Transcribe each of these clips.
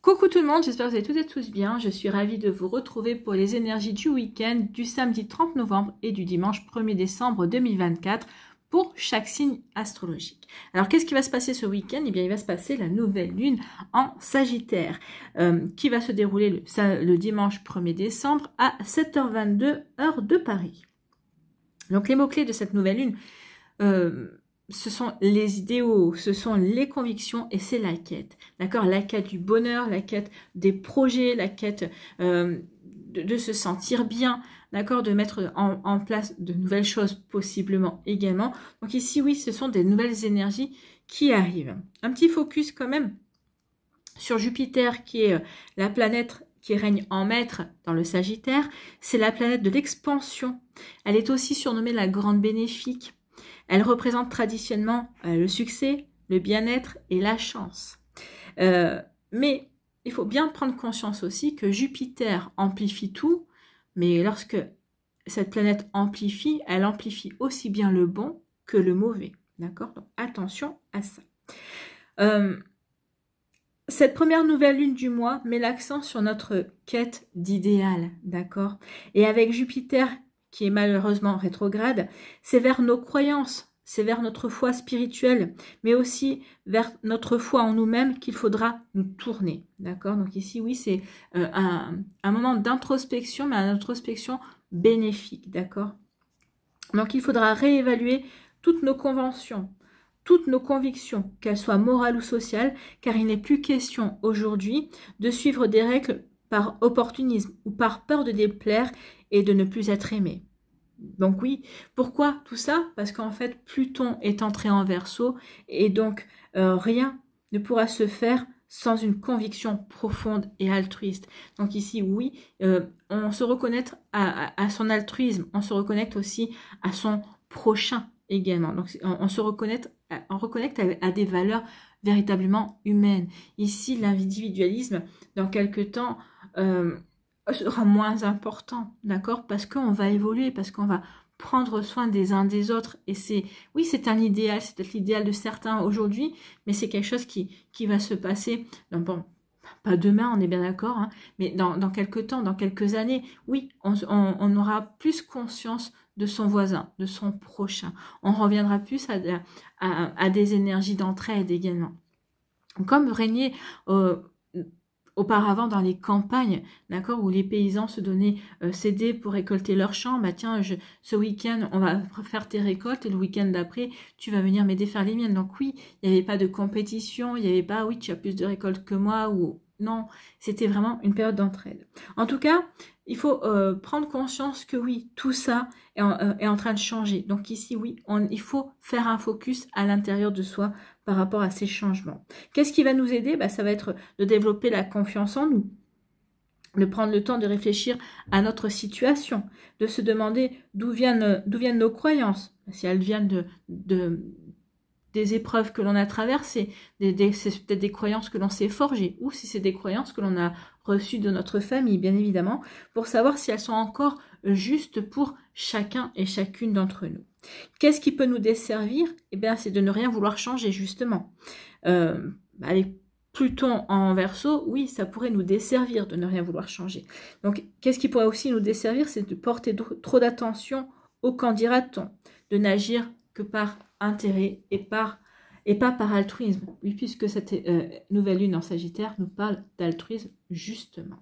Coucou tout le monde, j'espère que vous allez toutes et tous bien. Je suis ravie de vous retrouver pour les énergies du week-end du samedi 30 novembre et du dimanche 1er décembre 2024 pour chaque signe astrologique. Alors qu'est-ce qui va se passer ce week-end? Eh bien il va se passer la nouvelle lune en Sagittaire qui va se dérouler le dimanche 1er décembre à 7h22 heure de Paris. Donc les mots-clés de cette nouvelle lune, ce sont les idéaux, ce sont les convictions et c'est la quête. D'accord? La quête du bonheur, la quête des projets, la quête de se sentir bien, d'accord? De mettre en place de nouvelles choses possiblement également. Donc ici, oui, ce sont des nouvelles énergies qui arrivent. Un petit focus quand même sur Jupiter qui est la planète qui règne en maître dans le Sagittaire. C'est la planète de l'expansion. Elle est aussi surnommée la grande bénéfique. Elle représente traditionnellement le succès, le bien-être et la chance. Mais il faut bien prendre conscience aussi que Jupiter amplifie tout, mais lorsque cette planète amplifie, elle amplifie aussi bien le bon que le mauvais. D'accord? Donc attention à ça. Cette première nouvelle lune du mois met l'accent sur notre quête d'idéal. D'accord? Et avec Jupiter qui est malheureusement rétrograde, c'est vers nos croyances, c'est vers notre foi spirituelle, mais aussi vers notre foi en nous-mêmes qu'il faudra nous tourner. D'accord? Donc ici, oui, c'est un moment d'introspection, mais une introspection bénéfique. D'accord? Donc il faudra réévaluer toutes nos conventions, toutes nos convictions, qu'elles soient morales ou sociales, car il n'est plus question aujourd'hui de suivre des règles par opportunisme ou par peur de déplaire et de ne plus être aimé. Donc oui, pourquoi tout ça? Parce qu'en fait, Pluton est entré en Verseau et donc rien ne pourra se faire sans une conviction profonde et altruiste. Donc ici, oui, on se reconnecte à son altruisme, on se reconnecte aussi à son prochain également. Donc on se reconnecte à des valeurs véritablement humaines. Ici, l'individualisme, dans quelque temps, sera moins important, d'accord? Parce qu'on va évoluer, parce qu'on va prendre soin des uns des autres. Et c'est, oui, c'est un idéal, c'est peut-être l'idéal de certains aujourd'hui, mais c'est quelque chose qui va se passer, bon, pas demain, on est bien d'accord, hein, mais dans quelques temps, dans quelques années, oui, on aura plus conscience de son voisin, de son prochain. On reviendra plus à des énergies d'entraide également. Comme régnait auparavant dans les campagnes, d'accord, où les paysans se donnaient s'aider pour récolter leurs champs. Bah tiens, ce week-end, on va faire tes récoltes et le week-end d'après, tu vas venir m'aider faire les miennes. Donc oui, il n'y avait pas de compétition, il n'y avait pas, oui, tu as plus de récoltes que moi ou non. C'était vraiment une période d'entraide. En tout cas, il faut prendre conscience que oui, tout ça est en train de changer. Donc ici, oui, il faut faire un focus à l'intérieur de soi par rapport à ces changements. Qu'est-ce qui va nous aider? Bah, ça va être de développer la confiance en nous, de prendre le temps de réfléchir à notre situation, de se demander d'où viennent nos croyances, si elles viennent des épreuves que l'on a traversées, c'est peut-être des croyances que l'on s'est forgées, ou si c'est des croyances que l'on a reçues de notre famille, bien évidemment, pour savoir si elles sont encore justes pour chacun et chacune d'entre nous. Qu'est-ce qui peut nous desservir? Eh bien, c'est de ne rien vouloir changer, justement. Avec Pluton en Verseau, oui, ça pourrait nous desservir de ne rien vouloir changer. Donc, qu'est-ce qui pourrait aussi nous desservir? C'est de porter trop d'attention au qu'en dira-t-on, de n'agir que par intérêt et pas par altruisme. Oui, puisque cette nouvelle lune en Sagittaire nous parle d'altruisme, justement.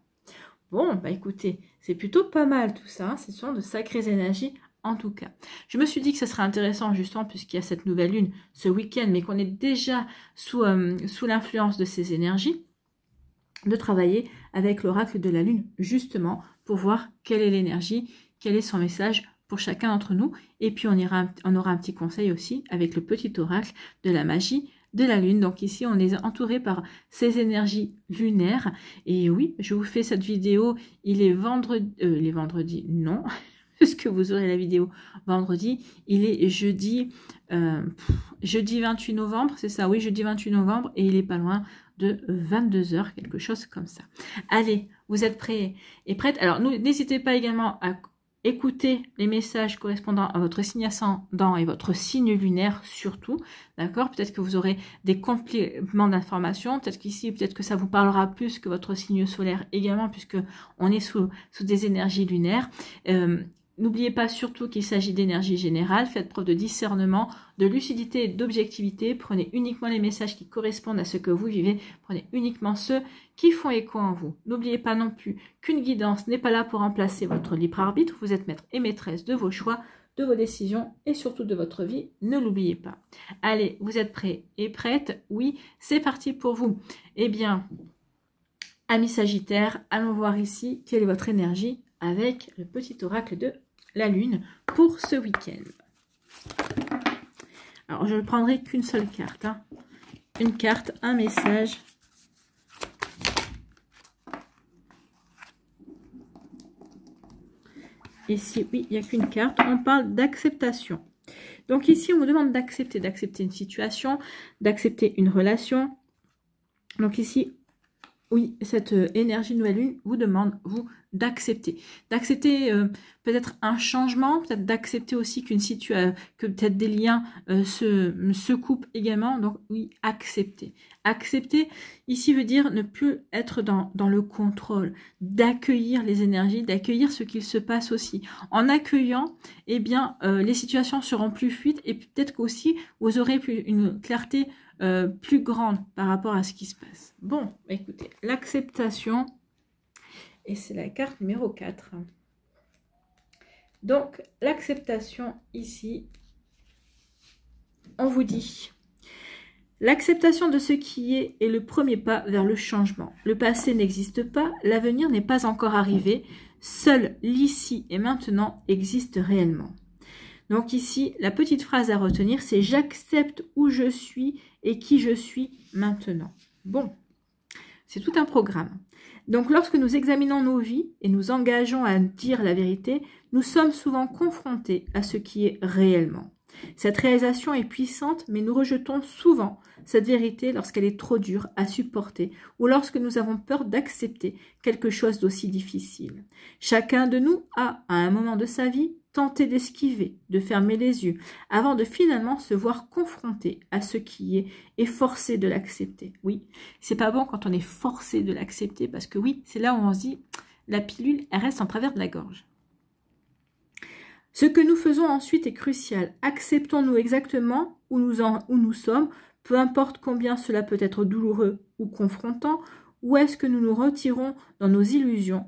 Bon, bah écoutez, c'est plutôt pas mal tout ça, hein, ce sont de sacrées énergies en tout cas. Je me suis dit que ce serait intéressant justement puisqu'il y a cette nouvelle lune ce week-end, mais qu'on est déjà sous l'influence de ces énergies, de travailler avec l'oracle de la lune justement pour voir quelle est l'énergie, quel est son message pour chacun d'entre nous. Et puis on aura un petit conseil aussi avec le petit oracle de la magie de la lune. Donc ici on est entouré par ces énergies lunaires. Et oui, je vous fais cette vidéo, il est vendredi, non, puisque vous aurez la vidéo vendredi, il est jeudi 28 novembre, c'est ça, oui, jeudi 28 novembre, et il est pas loin de 22h, quelque chose comme ça. Allez, vous êtes prêts et prêtes? Alors, n'hésitez pas également écoutez les messages correspondant à votre signe ascendant et votre signe lunaire surtout, d'accord? Peut-être que vous aurez des compléments d'informations, peut-être qu'ici, peut-être que ça vous parlera plus que votre signe solaire également, puisque on est sous des énergies lunaires. N'oubliez pas surtout qu'il s'agit d'énergie générale, faites preuve de discernement, de lucidité et d'objectivité, prenez uniquement les messages qui correspondent à ce que vous vivez, prenez uniquement ceux qui font écho en vous. N'oubliez pas non plus qu'une guidance n'est pas là pour remplacer votre libre arbitre, vous êtes maître et maîtresse de vos choix, de vos décisions et surtout de votre vie, ne l'oubliez pas. Allez, vous êtes prêts et prêtes? Oui, c'est parti pour vous. Eh bien, amis Sagittaires, allons voir ici quelle est votre énergie avec le petit oracle de la Lune pour ce week-end. Alors, je ne prendrai qu'une seule carte. Hein. Une carte, un message. Ici, oui, il n'y a qu'une carte. On parle d'acceptation. Donc ici, on vous demande d'accepter une situation, d'accepter une relation. Donc ici, oui, cette énergie nouvelle lune vous demande, vous, d'accepter. D'accepter peut-être un changement, peut-être d'accepter aussi qu'une situation, que peut-être des liens se coupent également. Donc oui, accepter. Accepter, ici, veut dire ne plus être dans le contrôle, d'accueillir les énergies, d'accueillir ce qu'il se passe aussi. En accueillant, eh bien, les situations seront plus fluides et peut-être qu'aussi, vous aurez une clarté plus grande par rapport à ce qui se passe. Bon, écoutez, l'acceptation, et c'est la carte numéro 4. Donc, l'acceptation ici, on vous dit, l'acceptation de ce qui est le premier pas vers le changement. Le passé n'existe pas, l'avenir n'est pas encore arrivé, seul l'ici et maintenant existe réellement. Donc ici, la petite phrase à retenir, c'est « J'accepte où je suis et qui je suis maintenant ». Bon, c'est tout un programme. Donc lorsque nous examinons nos vies et nous engageons à dire la vérité, nous sommes souvent confrontés à ce qui est réellement. Cette réalisation est puissante, mais nous rejetons souvent cette vérité lorsqu'elle est trop dure à supporter ou lorsque nous avons peur d'accepter quelque chose d'aussi difficile. Chacun de nous a, à un moment de sa vie, tenté d'esquiver, de fermer les yeux, avant de finalement se voir confronté à ce qui est et forcé de l'accepter. Oui, c'est pas bon quand on est forcé de l'accepter, parce que oui, c'est là où on se dit, la pilule, elle reste en travers de la gorge. Ce que nous faisons ensuite est crucial. Acceptons-nous exactement où nous sommes, peu importe combien cela peut être douloureux ou confrontant, ou est-ce que nous nous retirons dans nos illusions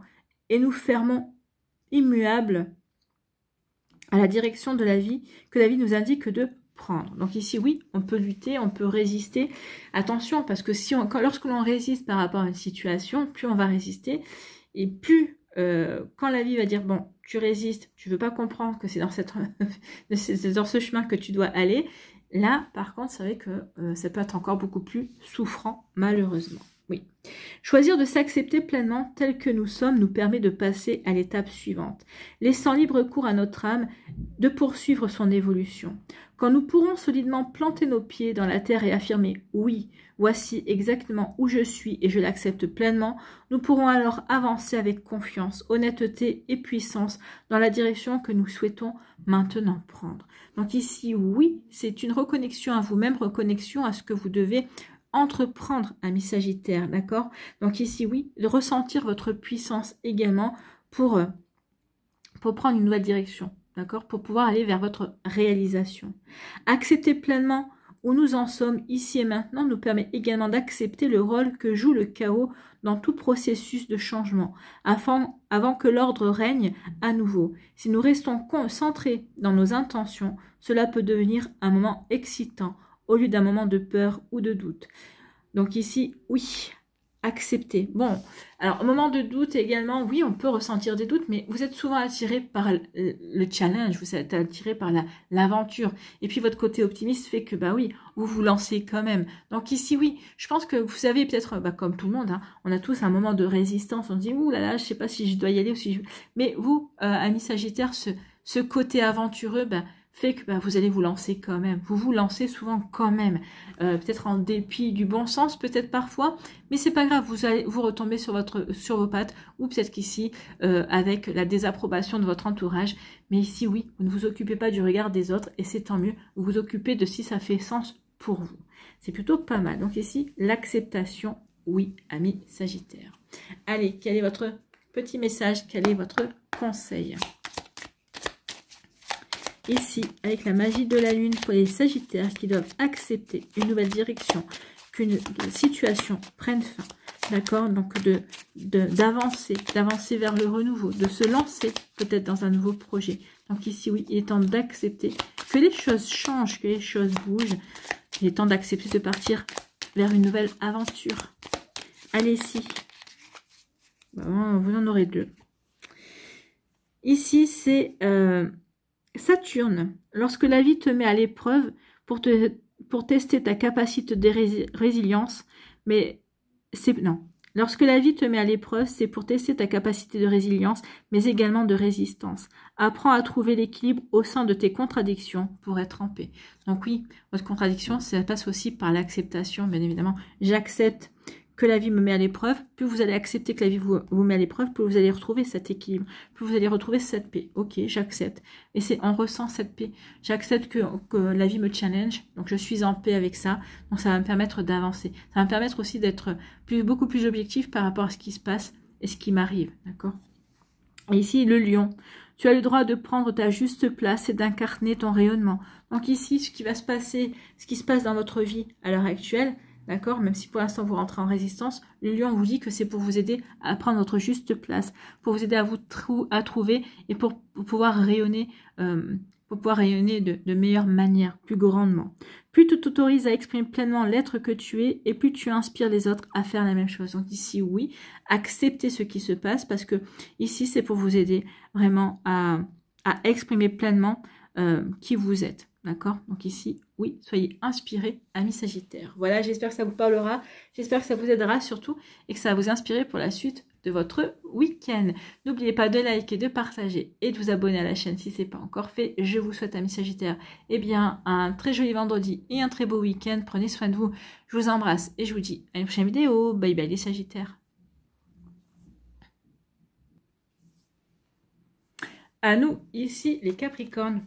et nous fermons immuables à la direction de la vie que la vie nous indique de prendre. Donc ici, oui, on peut lutter, on peut résister. Attention, parce que lorsque l'on résiste par rapport à une situation, plus on va résister, et plus quand la vie va dire, bon, tu résistes, tu veux pas comprendre que c'est dans ce chemin que tu dois aller, là, par contre, c'est vrai que ça peut être encore beaucoup plus souffrant, malheureusement. Oui. Choisir de s'accepter pleinement tel que nous sommes nous permet de passer à l'étape suivante, laissant libre cours à notre âme de poursuivre son évolution. Quand nous pourrons solidement planter nos pieds dans la terre et affirmer « oui, voici exactement où je suis et je l'accepte pleinement », nous pourrons alors avancer avec confiance, honnêteté et puissance dans la direction que nous souhaitons maintenant prendre. Donc ici, oui, c'est une reconnexion à vous-même, reconnexion à ce que vous devez entreprendre, amis Sagittaires, d'accord? Donc ici, oui, de ressentir votre puissance également pour prendre une nouvelle direction, d'accord? Pour pouvoir aller vers votre réalisation. Accepter pleinement où nous en sommes ici et maintenant nous permet également d'accepter le rôle que joue le chaos dans tout processus de changement, avant que l'ordre règne à nouveau. Si nous restons concentrés dans nos intentions, cela peut devenir un moment excitant, au lieu d'un moment de peur ou de doute. Donc ici, oui, accepter. Bon, alors au moment de doute également, oui, on peut ressentir des doutes, mais vous êtes souvent attiré par le challenge, vous êtes attiré par l'aventure. Et puis votre côté optimiste fait que, bah oui, vous vous lancez quand même. Donc ici, oui, je pense que vous savez peut-être, comme tout le monde, hein, on a tous un moment de résistance, on se dit, ouh là là, je sais pas si je dois y aller ou si je... Mais vous, amis Sagittaires, ce côté aventureux, fait que vous allez vous lancer quand même. Vous vous lancez souvent quand même. Peut-être en dépit du bon sens, peut-être parfois. Mais c'est pas grave, vous allez vous retomber sur vos pattes. Ou peut-être qu'ici, avec la désapprobation de votre entourage. Mais ici, oui, vous ne vous occupez pas du regard des autres. Et c'est tant mieux. Vous vous occupez de si ça fait sens pour vous. C'est plutôt pas mal. Donc ici, l'acceptation, oui, amis Sagittaire. Allez, quel est votre petit message? Quel est votre conseil? Ici, avec la magie de la lune pour les Sagittaires qui doivent accepter une nouvelle direction, qu'une situation prenne fin, d'accord? Donc d'avancer vers le renouveau, de se lancer peut-être dans un nouveau projet. Donc ici, oui, il est temps d'accepter que les choses changent, que les choses bougent. Il est temps d'accepter de partir vers une nouvelle aventure. Allez, ici, vous en aurez deux. Ici, c'est Saturne. Lorsque la vie te met à l'épreuve pour tester ta capacité de résilience, Lorsque la vie te met à l'épreuve, c'est pour tester ta capacité de résilience, mais également de résistance. Apprends à trouver l'équilibre au sein de tes contradictions pour être en paix. Donc oui, votre contradiction, ça passe aussi par l'acceptation, bien évidemment. J'accepte que la vie me met à l'épreuve, plus vous allez accepter que la vie vous met à l'épreuve, plus vous allez retrouver cet équilibre, plus vous allez retrouver cette paix. Ok, j'accepte. Et on ressent cette paix. J'accepte que la vie me challenge, donc je suis en paix avec ça. Donc ça va me permettre d'avancer. Ça va me permettre aussi d'être beaucoup plus objectif par rapport à ce qui se passe et ce qui m'arrive. D'accord? Et ici, le lion. Tu as le droit de prendre ta juste place et d'incarner ton rayonnement. Donc ici, ce qui se passe dans votre vie à l'heure actuelle, d'accord, même si pour l'instant vous rentrez en résistance, le lion vous dit que c'est pour vous aider à prendre votre juste place, pour vous aider à trouver et pour pouvoir rayonner, de meilleure manière, plus grandement. Plus tu t'autorises à exprimer pleinement l'être que tu es et plus tu inspires les autres à faire la même chose. Donc ici, oui, acceptez ce qui se passe parce que ici, c'est pour vous aider vraiment à exprimer pleinement qui vous êtes. D'accord? Donc ici, oui, soyez inspirés, amis Sagittaires. Voilà, j'espère que ça vous parlera. J'espère que ça vous aidera surtout et que ça va vous inspirer pour la suite de votre week-end. N'oubliez pas de liker, de partager et de vous abonner à la chaîne si ce n'est pas encore fait. Je vous souhaite, amis Sagittaires, un très joli vendredi et un très beau week-end. Prenez soin de vous. Je vous embrasse et je vous dis à une prochaine vidéo. Bye bye les Sagittaires. À nous, ici, les Capricornes.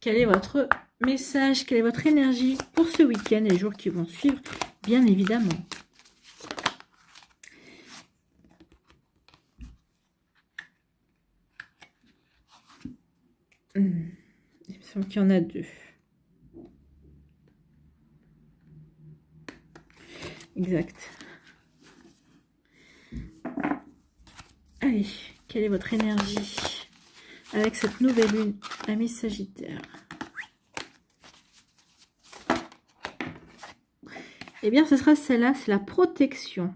Quel est votre message, quelle est votre énergie pour ce week-end et les jours qui vont suivre, bien évidemment. Il me semble qu'il y en a deux. Exact. Allez, quelle est votre énergie avec cette nouvelle lune, amis Sagittaire? Eh bien, ce sera celle-là, c'est la protection.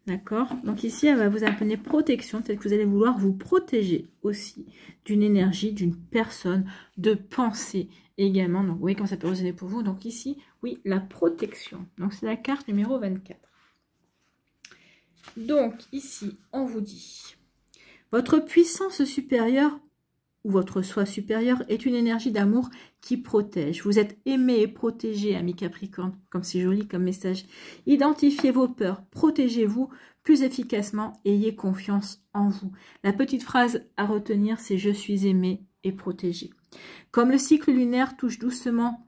D'accord? Donc ici, elle va vous appeler protection. Peut-être que vous allez vouloir vous protéger aussi d'une énergie, d'une personne, de pensée également. Donc, vous voyez comment ça peut résonner pour vous. Donc ici, oui, la protection. Donc, c'est la carte numéro 24. Donc, ici, on vous dit, votre puissance supérieure ou votre soi supérieur est une énergie d'amour qui protège. Vous êtes aimé et protégé, amis Capricorne, comme c'est joli comme message. Identifiez vos peurs, protégez-vous plus efficacement et ayez confiance en vous. La petite phrase à retenir, c'est « Je suis aimé et protégé ». Comme le cycle lunaire touche doucement,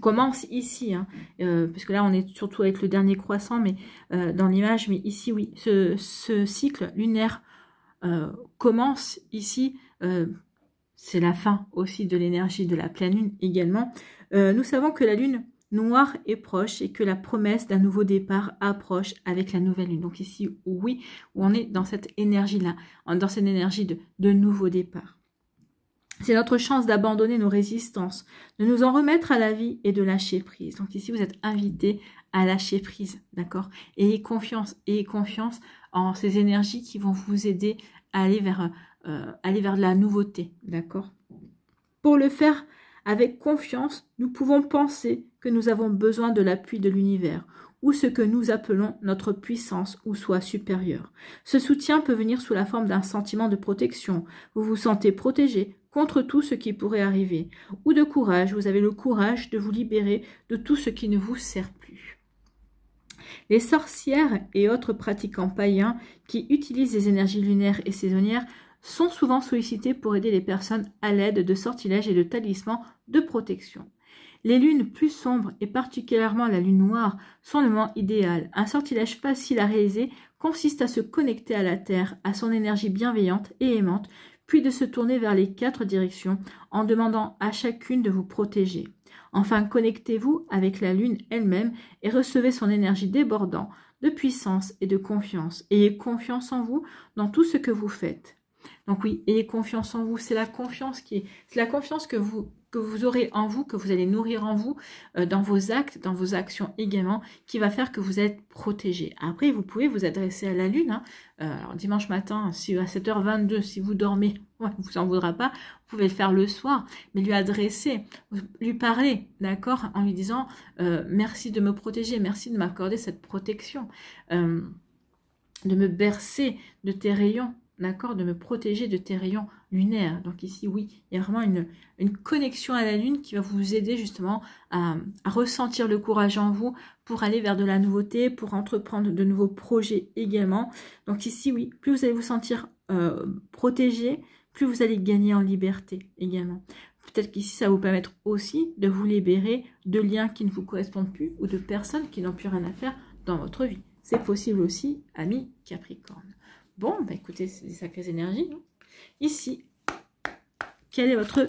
commence ici, parce que là on est surtout avec le dernier croissant, mais dans l'image, mais ici oui, ce cycle lunaire commence ici, c'est la fin aussi de l'énergie de la pleine lune également. Nous savons que la lune noire est proche et que la promesse d'un nouveau départ approche avec la nouvelle lune. Donc ici, oui, on est dans cette énergie-là, dans cette énergie de nouveau départ. C'est notre chance d'abandonner nos résistances, de nous en remettre à la vie et de lâcher prise. Donc ici, vous êtes invité à lâcher prise, d'accord? Ayez confiance en ces énergies qui vont vous aider à aller vers de la nouveauté, d'accord? Pour le faire avec confiance, nous pouvons penser que nous avons besoin de l'appui de l'univers ou ce que nous appelons notre puissance ou soi supérieur. Ce soutien peut venir sous la forme d'un sentiment de protection. Vous vous sentez protégé contre tout ce qui pourrait arriver, ou de courage. Vous avez le courage de vous libérer de tout ce qui ne vous sert plus. Les sorcières et autres pratiquants païens qui utilisent les énergies lunaires et saisonnières sont souvent sollicités pour aider les personnes à l'aide de sortilèges et de talismans de protection. Les lunes plus sombres, et particulièrement la lune noire, sont le moment idéal. Un sortilège facile à réaliser consiste à se connecter à la Terre, à son énergie bienveillante et aimante, puis de se tourner vers les 4 directions en demandant à chacune de vous protéger. Enfin, connectez-vous avec la lune elle-même et recevez son énergie débordante de puissance et de confiance. Ayez confiance en vous dans tout ce que vous faites. Donc oui, ayez confiance en vous. C'est la confiance c'est la confiance que vous aurez en vous, que vous allez nourrir en vous, dans vos actes, dans vos actions également, qui va faire que vous êtes protégé. Après, vous pouvez vous adresser à la lune. Hein. Alors, dimanche matin, si à 7h22, si vous dormez, ouais, vous en voudra pas, vous pouvez le faire le soir, mais lui adresser, lui parler, d'accord, en lui disant merci de me protéger, merci de m'accorder cette protection, de me bercer de tes rayons, d'accord, de me protéger de tes rayons lunaires. Donc ici, oui, il y a vraiment une connexion à la lune qui va vous aider justement à ressentir le courage en vous pour aller vers de la nouveauté, pour entreprendre de nouveaux projets également. Donc ici, oui, plus vous allez vous sentir protégé, plus vous allez gagner en liberté également. Peut-être qu'ici, ça va vous permettre aussi de vous libérer de liens qui ne vous correspondent plus ou de personnes qui n'ont plus rien à faire dans votre vie. C'est possible aussi, amis Capricorne. Bon, bah écoutez, c'est des sacrées énergies. Hein. Ici, quel est votre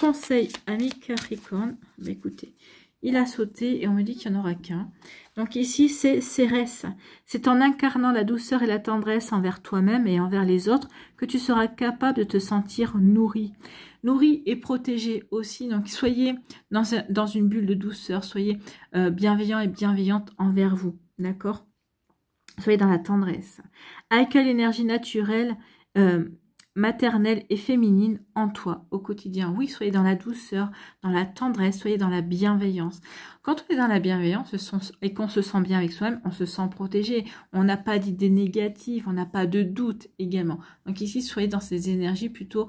conseil, ami Capricorne? Bah écoutez, il a sauté et on me dit qu'il n'y en aura qu'un. Donc ici, c'est Cérès. C'est en incarnant la douceur et la tendresse envers toi-même et envers les autres que tu seras capable de te sentir nourri. Nourri et protégé aussi. Donc soyez dans une bulle de douceur, soyez bienveillant et bienveillante envers vous. D'accord ? Soyez dans la tendresse. Accueille l'énergie naturelle, maternelle et féminine en toi au quotidien. Oui, soyez dans la douceur, dans la tendresse, soyez dans la bienveillance. Quand on est dans la bienveillance et qu'on se sent bien avec soi-même, on se sent protégé. On n'a pas d'idées négatives, on n'a pas de doute également. Donc ici, soyez dans ces énergies plutôt...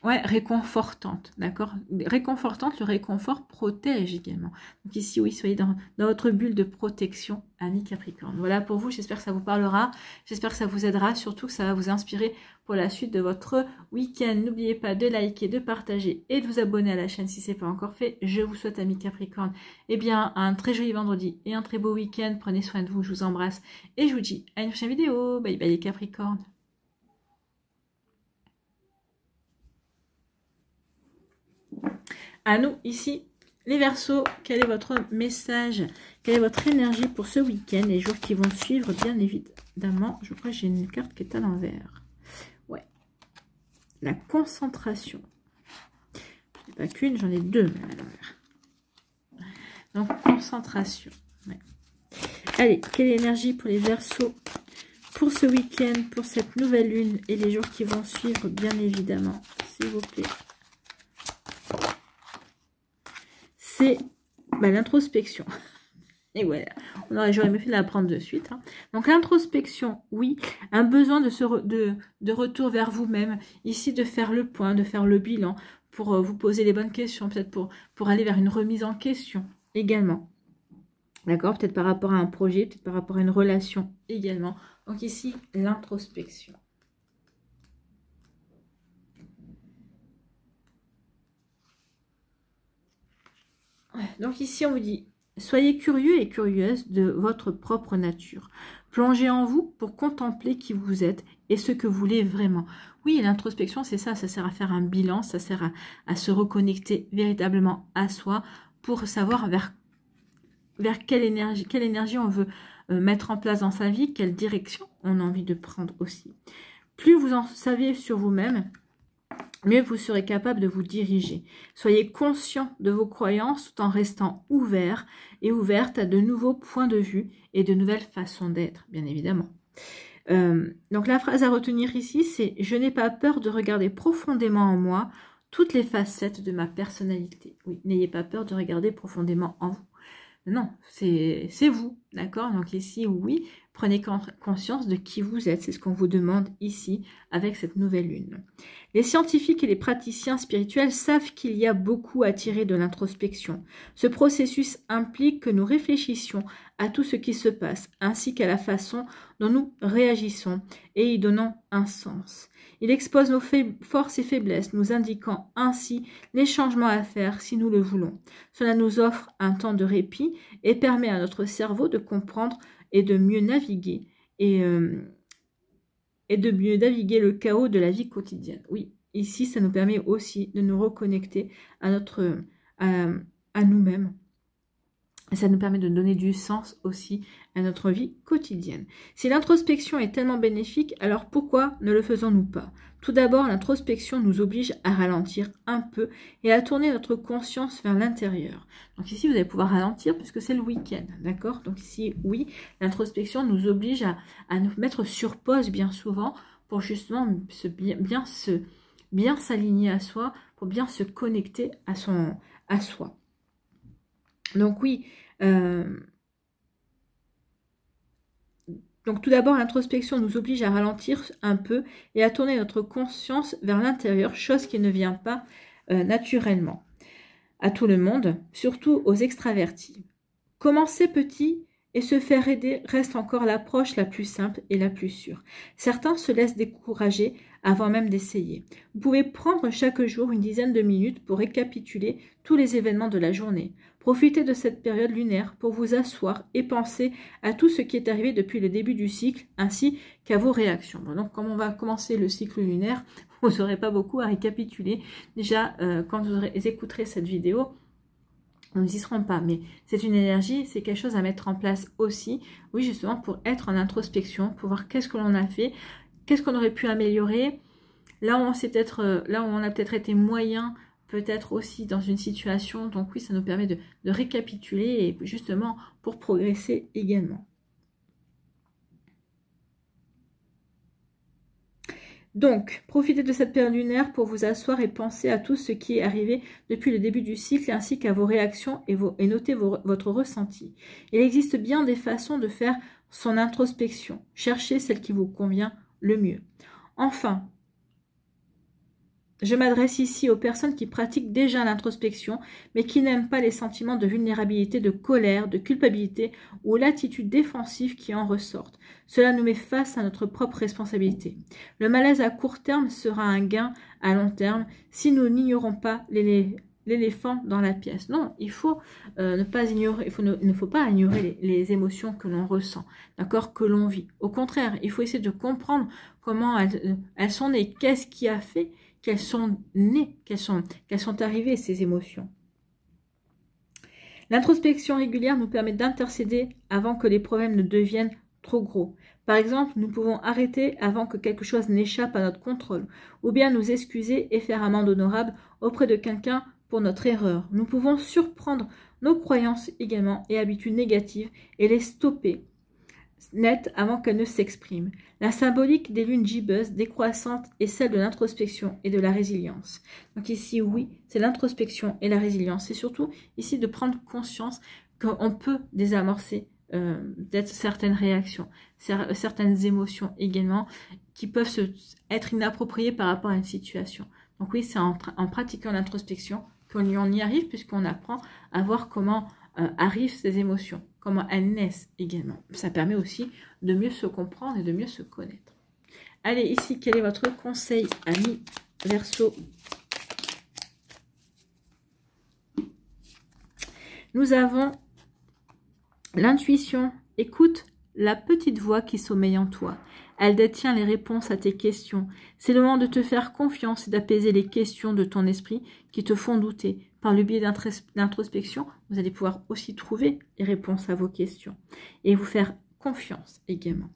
ouais, réconfortante, d'accord? Réconfortante, le réconfort protège également. Donc ici, oui, soyez dans votre bulle de protection, amis Capricorne. Voilà pour vous, j'espère que ça vous parlera, j'espère que ça vous aidera, surtout que ça va vous inspirer pour la suite de votre week-end. N'oubliez pas de liker, de partager et de vous abonner à la chaîne si ce n'est pas encore fait. Je vous souhaite, amis Capricorne, eh bien, un très joli vendredi et un très beau week-end. Prenez soin de vous, je vous embrasse et je vous dis à une prochaine vidéo. Bye bye les Capricornes. À nous, ici, les Verseaux, quel est votre message? Quelle est votre énergie pour ce week-end, les jours qui vont suivre, bien évidemment? Je crois que j'ai une carte qui est à l'envers. Ouais. La concentration. Je n'ai pas qu'une, j'en ai deux même à l'envers. Donc, concentration. Ouais. Allez, quelle énergie pour les Verseaux pour ce week-end, pour cette nouvelle lune et les jours qui vont suivre, bien évidemment, s'il vous plaît? C'est l'introspection. Et voilà, j'aurais mieux fait de la prendre de suite. Hein. Donc l'introspection, oui, un besoin de retour vers vous-même. Ici, de faire le point, de faire le bilan, pour vous poser les bonnes questions, peut-être pour aller vers une remise en question également. D'accord? Peut-être par rapport à un projet, peut-être par rapport à une relation également. Donc ici, l'introspection. Donc ici, on vous dit, soyez curieux et curieuse de votre propre nature. Plongez en vous pour contempler qui vous êtes et ce que vous voulez vraiment. Oui, l'introspection, c'est ça, ça sert à faire un bilan, ça sert à se reconnecter véritablement à soi pour savoir vers quelle énergie on veut mettre en place dans sa vie, quelle direction on a envie de prendre aussi. Plus vous en savez sur vous-même, mieux vous serez capable de vous diriger. Soyez conscient de vos croyances tout en restant ouvert et ouverte à de nouveaux points de vue et de nouvelles façons d'être, bien évidemment. Donc la phrase à retenir ici, c'est « Je n'ai pas peur de regarder profondément en moi toutes les facettes de ma personnalité ». Oui, n'ayez pas peur de regarder profondément en vous. Non, c'est vous, d'accord? Donc ici, oui, prenez conscience de qui vous êtes. C'est ce qu'on vous demande ici avec cette nouvelle lune. Les scientifiques et les praticiens spirituels savent qu'il y a beaucoup à tirer de l'introspection. Ce processus implique que nous réfléchissions à tout ce qui se passe, ainsi qu'à la façon dont nous réagissons et y donnons un sens. Il expose nos forces et faiblesses, nous indiquant ainsi les changements à faire si nous le voulons. Cela nous offre un temps de répit et permet à notre cerveau de comprendre et de mieux naviguer le chaos de la vie quotidienne. Oui, ici, ça nous permet aussi de nous reconnecter à nous-mêmes. Ça nous permet de donner du sens aussi à notre vie quotidienne. Si l'introspection est tellement bénéfique, alors pourquoi ne le faisons-nous pas? Tout d'abord, l'introspection nous oblige à ralentir un peu et à tourner notre conscience vers l'intérieur. Donc ici, vous allez pouvoir ralentir puisque c'est le week-end, d'accord? Donc ici, oui, l'introspection nous oblige à nous mettre sur pause bien souvent pour justement bien s'aligner à soi, pour bien se connecter à soi. Donc oui, donc tout d'abord, l'introspection nous oblige à ralentir un peu et à tourner notre conscience vers l'intérieur, chose qui ne vient pas naturellement à tout le monde, surtout aux extravertis. Commencer petit et se faire aider reste encore l'approche la plus simple et la plus sûre. Certains se laissent décourager avant même d'essayer. Vous pouvez prendre chaque jour une dizaine de minutes pour récapituler tous les événements de la journée. Profitez de cette période lunaire pour vous asseoir et penser à tout ce qui est arrivé depuis le début du cycle ainsi qu'à vos réactions. Bon, donc, comme on va commencer le cycle lunaire, vous n'aurez pas beaucoup à récapituler. Déjà, quand vous écouterez cette vidéo, nous n'y serons pas, mais c'est une énergie, c'est quelque chose à mettre en place aussi, oui, justement, pour être en introspection, pour voir qu'est-ce que l'on a fait, qu'est-ce qu'on aurait pu améliorer, là où on a peut-être été moyen, peut-être aussi dans une situation, donc oui, ça nous permet de récapituler et justement pour progresser également. Donc, profitez de cette période lunaire pour vous asseoir et penser à tout ce qui est arrivé depuis le début du cycle ainsi qu'à vos réactions et notez votre ressenti. Il existe bien des façons de faire son introspection. Cherchez celle qui vous convient le mieux. Enfin, je m'adresse ici aux personnes qui pratiquent déjà l'introspection, mais qui n'aiment pas les sentiments de vulnérabilité, de colère, de culpabilité ou l'attitude défensive qui en ressortent. Cela nous met face à notre propre responsabilité. Le malaise à court terme sera un gain à long terme si nous n'ignorons pas l'éléphant dans la pièce. Non, il faut ne pas ignorer, il ne faut pas ignorer les émotions que l'on ressent, d'accord, que l'on vit. Au contraire, il faut essayer de comprendre comment elles sont nées, qu'est-ce qui a fait qu'elles sont nées, qu'elles sont arrivées, ces émotions. L'introspection régulière nous permet d'intercéder avant que les problèmes ne deviennent trop gros. Par exemple, nous pouvons arrêter avant que quelque chose n'échappe à notre contrôle, ou bien nous excuser et faire amende honorable auprès de quelqu'un pour notre erreur. Nous pouvons surprendre nos croyances également et habitudes négatives et les stopper net avant qu'elles ne s'expriment. La symbolique des lunes gibbeuses décroissantes est celle de l'introspection et de la résilience. Donc ici, oui, c'est l'introspection et la résilience. C'est surtout ici de prendre conscience qu'on peut désamorcer certaines réactions, certaines émotions également qui peuvent être inappropriées par rapport à une situation. Donc oui, c'est en pratiquant l'introspection qu'on y arrive puisqu'on apprend à voir comment arrivent ces émotions, comment elles naissent également. Ça permet aussi de mieux se comprendre et de mieux se connaître. Allez, ici, quel est votre conseil, amis Verseau? Nous avons l'intuition. Écoute la petite voix qui sommeille en toi. Elle détient les réponses à tes questions. C'est le moment de te faire confiance et d'apaiser les questions de ton esprit qui te font douter. Par le biais d'introspection, vous allez pouvoir aussi trouver les réponses à vos questions et vous faire confiance également.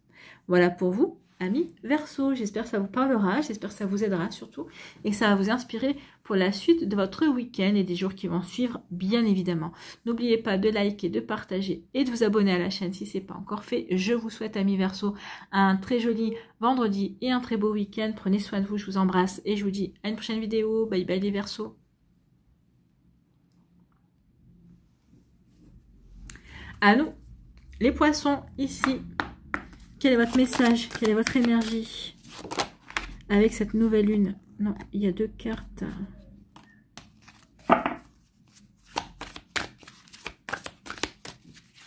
Voilà pour vous, amis Verseau. J'espère que ça vous parlera, j'espère que ça vous aidera surtout et que ça va vous inspirer pour la suite de votre week-end et des jours qui vont suivre, bien évidemment. N'oubliez pas de liker, de partager et de vous abonner à la chaîne si ce n'est pas encore fait. Je vous souhaite, amis Verseau, un très joli vendredi et un très beau week-end. Prenez soin de vous, je vous embrasse et je vous dis à une prochaine vidéo. Bye bye les Verseaux. À nous, les poissons, ici. Quel est votre message? Quelle est votre énergie avec cette nouvelle lune? Non, il y a 2 cartes.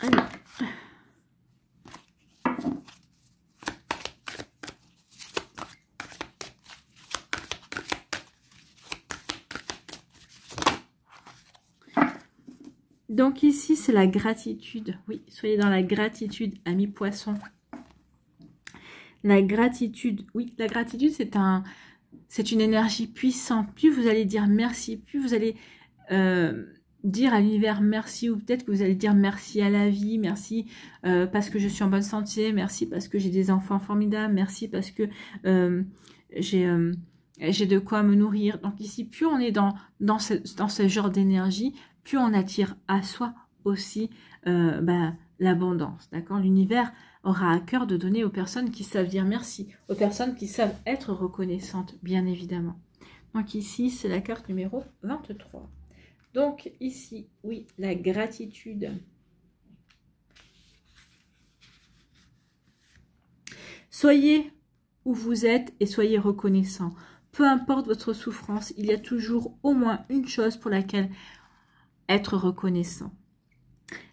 Allez. Donc ici, c'est la gratitude. Oui, soyez dans la gratitude, amis poissons. La gratitude, oui, la gratitude, c'est une énergie puissante. Plus vous allez dire merci, plus vous allez dire à l'univers merci, ou peut-être que vous allez dire merci à la vie, merci parce que je suis en bonne santé, merci parce que j'ai des enfants formidables, merci parce que j'ai de quoi me nourrir. Donc ici, plus on est dans ce genre d'énergie, plus on attire à soi aussi l'abondance. D'accord? L'univers aura à cœur de donner aux personnes qui savent dire merci, aux personnes qui savent être reconnaissantes, bien évidemment. Donc ici, c'est la carte numéro 23. Donc ici, oui, la gratitude. Soyez où vous êtes et soyez reconnaissant. Peu importe votre souffrance, il y a toujours au moins une chose pour laquelle être reconnaissant.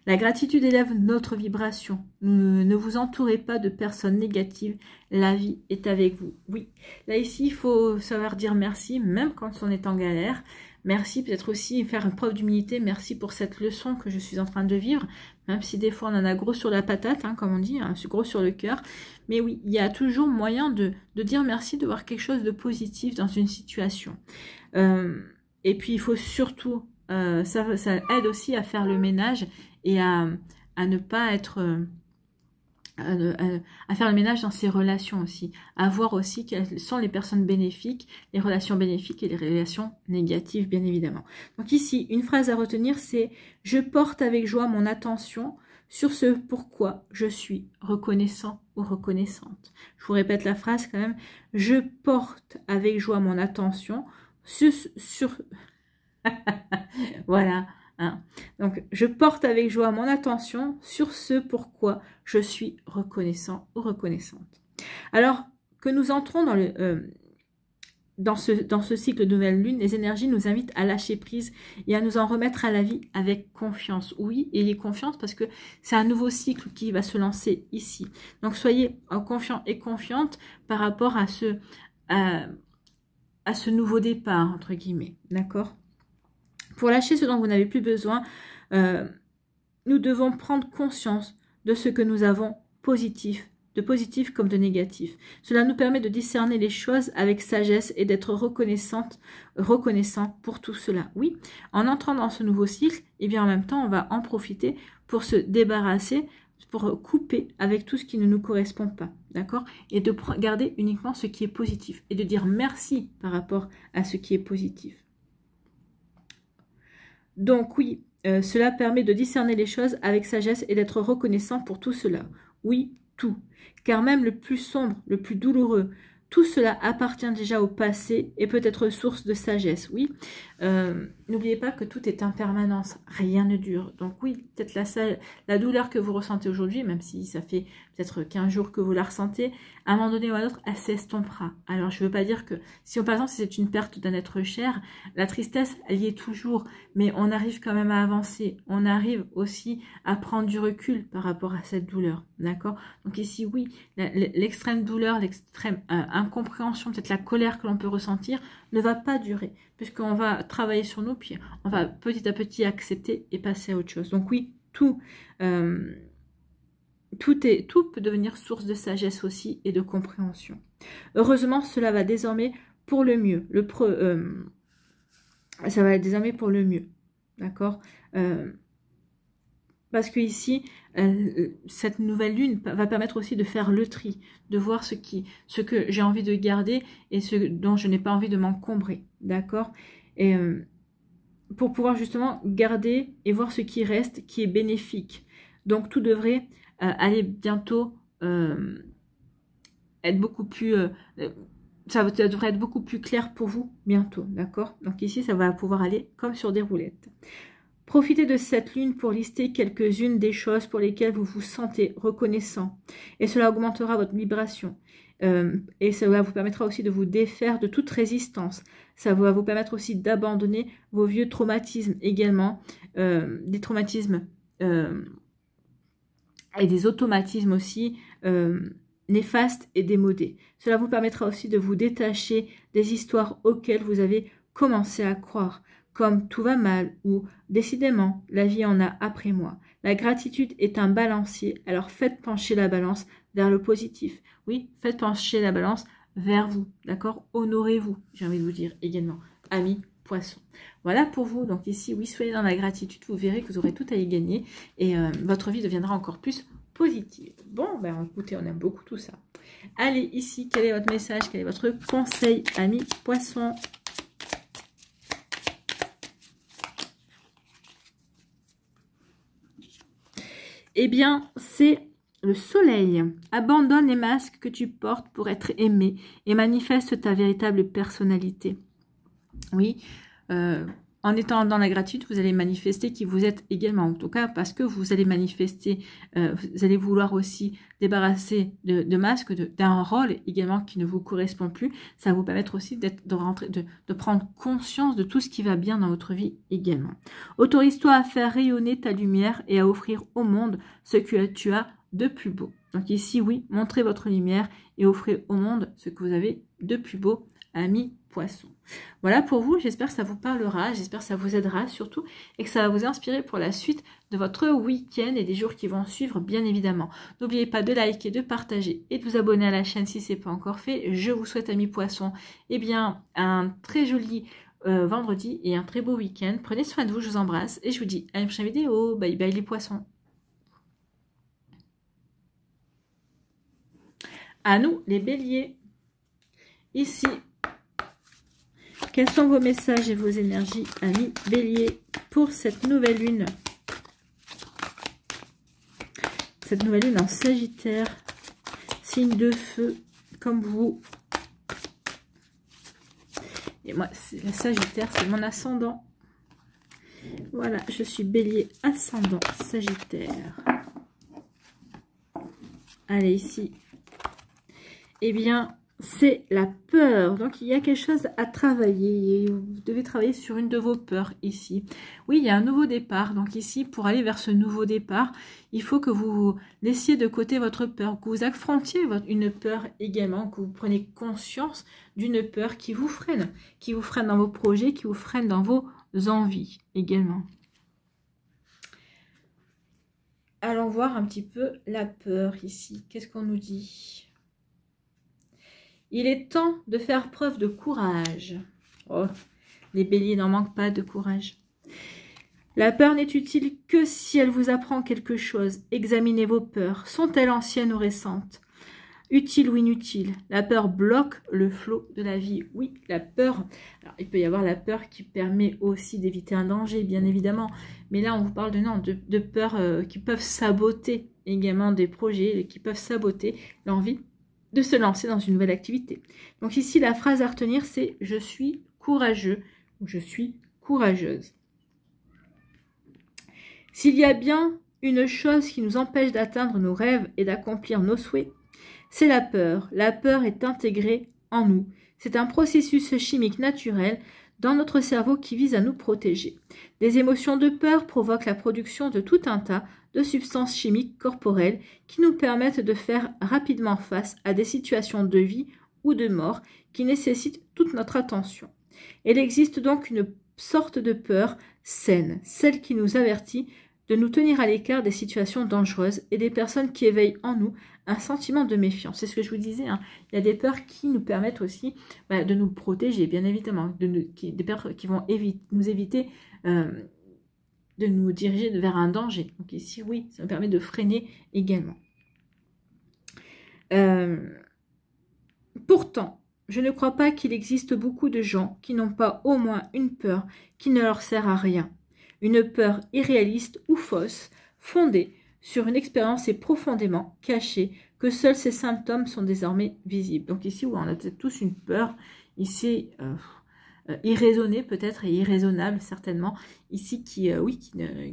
La gratitude élève notre vibration. Ne vous entourez pas de personnes négatives. La vie est avec vous. Oui, là ici, il faut savoir dire merci, même quand on est en galère. Merci, peut-être aussi faire une preuve d'humilité. Merci pour cette leçon que je suis en train de vivre. Même si des fois, on en a gros sur la patate, hein, comme on dit, hein, gros sur le cœur. Mais oui, il y a toujours moyen de dire merci, de voir quelque chose de positif dans une situation. Et puis, il faut surtout... ça aide aussi à faire le ménage et à ne pas être... à faire le ménage dans ses relations aussi. À voir aussi quelles sont les personnes bénéfiques, les relations bénéfiques et les relations négatives, bien évidemment. Donc ici, une phrase à retenir, c'est « Je porte avec joie mon attention sur ce pourquoi je suis reconnaissant ou reconnaissante. » Je vous répète la phrase quand même. « Je porte avec joie mon attention sur voilà. Hein. Donc, je porte avec joie mon attention sur ce pourquoi je suis reconnaissant ou reconnaissante. » Alors que nous entrons dans ce cycle de nouvelle lune, les énergies nous invitent à lâcher prise et à nous en remettre à la vie avec confiance. Oui, ayez confiance parce que c'est un nouveau cycle qui va se lancer ici. Donc, soyez confiants et confiantes par rapport à ce nouveau départ, entre guillemets. D'accord ? Pour lâcher ce dont vous n'avez plus besoin, nous devons prendre conscience de ce que nous avons de positif comme de négatif. Cela nous permet de discerner les choses avec sagesse et d'être reconnaissant pour tout cela. Oui, en entrant dans ce nouveau cycle, et bien en même temps, on va en profiter pour se débarrasser, pour couper avec tout ce qui ne nous correspond pas. D'accord? Et de garder uniquement ce qui est positif et de dire merci par rapport à ce qui est positif. Donc oui, cela permet de discerner les choses avec sagesse et d'être reconnaissant pour tout cela. Oui, tout. Car même le plus sombre, le plus douloureux, tout cela appartient déjà au passé et peut être source de sagesse. Oui, n'oubliez pas que tout est impermanence, rien ne dure. Donc oui, peut-être la douleur que vous ressentez aujourd'hui, même si ça fait peut-être 15 jours que vous la ressentez, à un moment donné ou à l'autre, elle s'estompera. Alors je ne veux pas dire que, par exemple, si c'est une perte d'un être cher, la tristesse, elle y est toujours, mais on arrive quand même à avancer. On arrive aussi à prendre du recul par rapport à cette douleur. D'accord? Donc ici, oui, l'extrême douleur, l'extrême incompréhension, peut-être la colère que l'on peut ressentir, ne va pas durer, puisqu'on va travailler sur nous, puis on va petit à petit accepter et passer à autre chose. Donc oui, tout peut devenir source de sagesse aussi et de compréhension. Heureusement, cela va désormais pour le mieux. Ça va désormais pour le mieux. D'accord? Parce que ici, cette nouvelle lune va permettre aussi de faire le tri, de voir ce que j'ai envie de garder et ce dont je n'ai pas envie de m'encombrer. D'accord? Et pour pouvoir justement garder et voir ce qui reste, qui est bénéfique. Donc tout devrait aller bientôt être beaucoup plus... ça devrait être beaucoup plus clair pour vous bientôt, d'accord? Donc ici, ça va pouvoir aller comme sur des roulettes. Profitez de cette lune pour lister quelques-unes des choses pour lesquelles vous vous sentez reconnaissant. Et cela augmentera votre vibration. Et cela vous permettra aussi de vous défaire de toute résistance. Ça va vous permettre aussi d'abandonner vos vieux traumatismes également. Des traumatismes et des automatismes aussi néfastes et démodés. Cela vous permettra aussi de vous détacher des histoires auxquelles vous avez commencé à croire, comme tout va mal ou décidément la vie en a après moi. La gratitude est un balancier, alors faites pencher la balance vers le positif. Oui, faites pencher la balance vers vous, d'accord? Honorez-vous, j'ai envie de vous dire également, amis Poissons. Voilà pour vous. Donc ici, oui, soyez dans la gratitude, vous verrez que vous aurez tout à y gagner et votre vie deviendra encore plus positive. Bon, ben écoutez, on aime beaucoup tout ça. Allez, ici, quel est votre message? Quel est votre conseil, amis Poissons? Eh bien, c'est le soleil. Abandonne les masques que tu portes pour être aimé et manifeste ta véritable personnalité. Oui, en étant dans la gratitude, vous allez manifester qui vous êtes également. En tout cas, parce que vous allez manifester, vous allez vouloir aussi débarrasser de masques, d'un rôle également qui ne vous correspond plus. Ça va vous permettre aussi de prendre conscience de tout ce qui va bien dans votre vie également. Autorise-toi à faire rayonner ta lumière et à offrir au monde ce que tu as de plus beau. Donc ici, oui, montrez votre lumière et offrez au monde ce que vous avez de plus beau, amis Poissons. Voilà pour vous, j'espère que ça vous parlera, j'espère que ça vous aidera surtout et que ça va vous inspirer pour la suite de votre week-end et des jours qui vont suivre bien évidemment. N'oubliez pas de liker, de partager et de vous abonner à la chaîne si ce n'est pas encore fait. Je vous souhaite, amis Poissons, eh bien, un très joli vendredi et un très beau week-end. Prenez soin de vous, je vous embrasse et je vous dis à une prochaine vidéo. Bye bye les Poissons. À nous les Béliers. Ici, quels sont vos messages et vos énergies, amis Bélier, pour cette nouvelle lune? Cette nouvelle lune en Sagittaire, signe de feu, comme vous. Et moi, le Sagittaire, c'est mon ascendant. Voilà, je suis Bélier, ascendant, Sagittaire. Allez, ici. Eh bien, c'est la peur. Donc, il y a quelque chose à travailler. Et vous devez travailler sur une de vos peurs ici. Oui, il y a un nouveau départ. Donc ici, pour aller vers ce nouveau départ, il faut que vous laissiez de côté votre peur, que vous affrontiez une peur également, que vous preniez conscience d'une peur qui vous freine dans vos projets, qui vous freine dans vos envies également. Allons voir un petit peu la peur ici. Qu'est-ce qu'on nous dit ? Il est temps de faire preuve de courage. Oh, les béliers n'en manquent pas de courage. La peur n'est utile que si elle vous apprend quelque chose. Examinez vos peurs. Sont-elles anciennes ou récentes? Utiles ou inutiles? La peur bloque le flot de la vie. Oui, la peur. Alors, il peut y avoir la peur qui permet aussi d'éviter un danger, bien évidemment. Mais là, on vous parle de peurs qui peuvent saboter également des projets, qui peuvent saboter l'envie de se lancer dans une nouvelle activité. Donc ici, la phrase à retenir, c'est « Je suis courageux » ou « Je suis courageuse ». S'il y a bien une chose qui nous empêche d'atteindre nos rêves et d'accomplir nos souhaits, c'est la peur. La peur est intégrée en nous. C'est un processus chimique naturel dans notre cerveau qui vise à nous protéger. Des émotions de peur provoquent la production de tout un tas de substances chimiques corporelles qui nous permettent de faire rapidement face à des situations de vie ou de mort qui nécessitent toute notre attention. Il existe donc une sorte de peur saine, celle qui nous avertit de nous tenir à l'écart des situations dangereuses et des personnes qui éveillent en nous un sentiment de méfiance. C'est ce que je vous disais, hein. Il y a des peurs qui nous permettent aussi de nous protéger, bien évidemment, des peurs qui vont nous éviter de nous diriger vers un danger. Donc ici, oui, ça me permet de freiner également. Pourtant, je ne crois pas qu'il existe beaucoup de gens qui n'ont pas au moins une peur qui ne leur sert à rien. Une peur irréaliste ou fausse, fondée sur une expérience et profondément cachée, que seuls ces symptômes sont désormais visibles. Donc ici, on a peut-être tous une peur. Ici, irraisonnée peut-être et irraisonnable certainement, ici oui,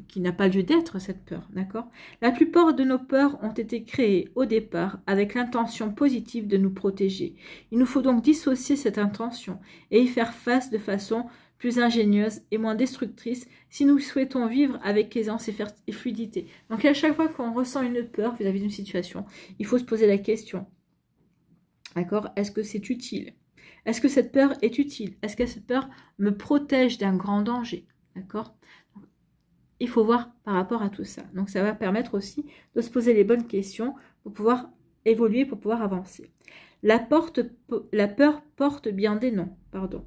qui n'a pas lieu d'être cette peur, d'accord? La plupart de nos peurs ont été créées au départ avec l'intention positive de nous protéger. Il nous faut donc dissocier cette intention et y faire face de façon plus ingénieuse et moins destructrice si nous souhaitons vivre avec aisance et fluidité. Donc à chaque fois qu'on ressent une peur vis-à-vis d'une situation, il faut se poser la question, d'accord? Est-ce que c'est utile? Est-ce que cette peur est utile? Est-ce que cette peur me protège d'un grand danger? D'accord? Il faut voir par rapport à tout ça. Donc ça va permettre aussi de se poser les bonnes questions pour pouvoir évoluer, pour pouvoir avancer. La peur porte bien des noms, pardon.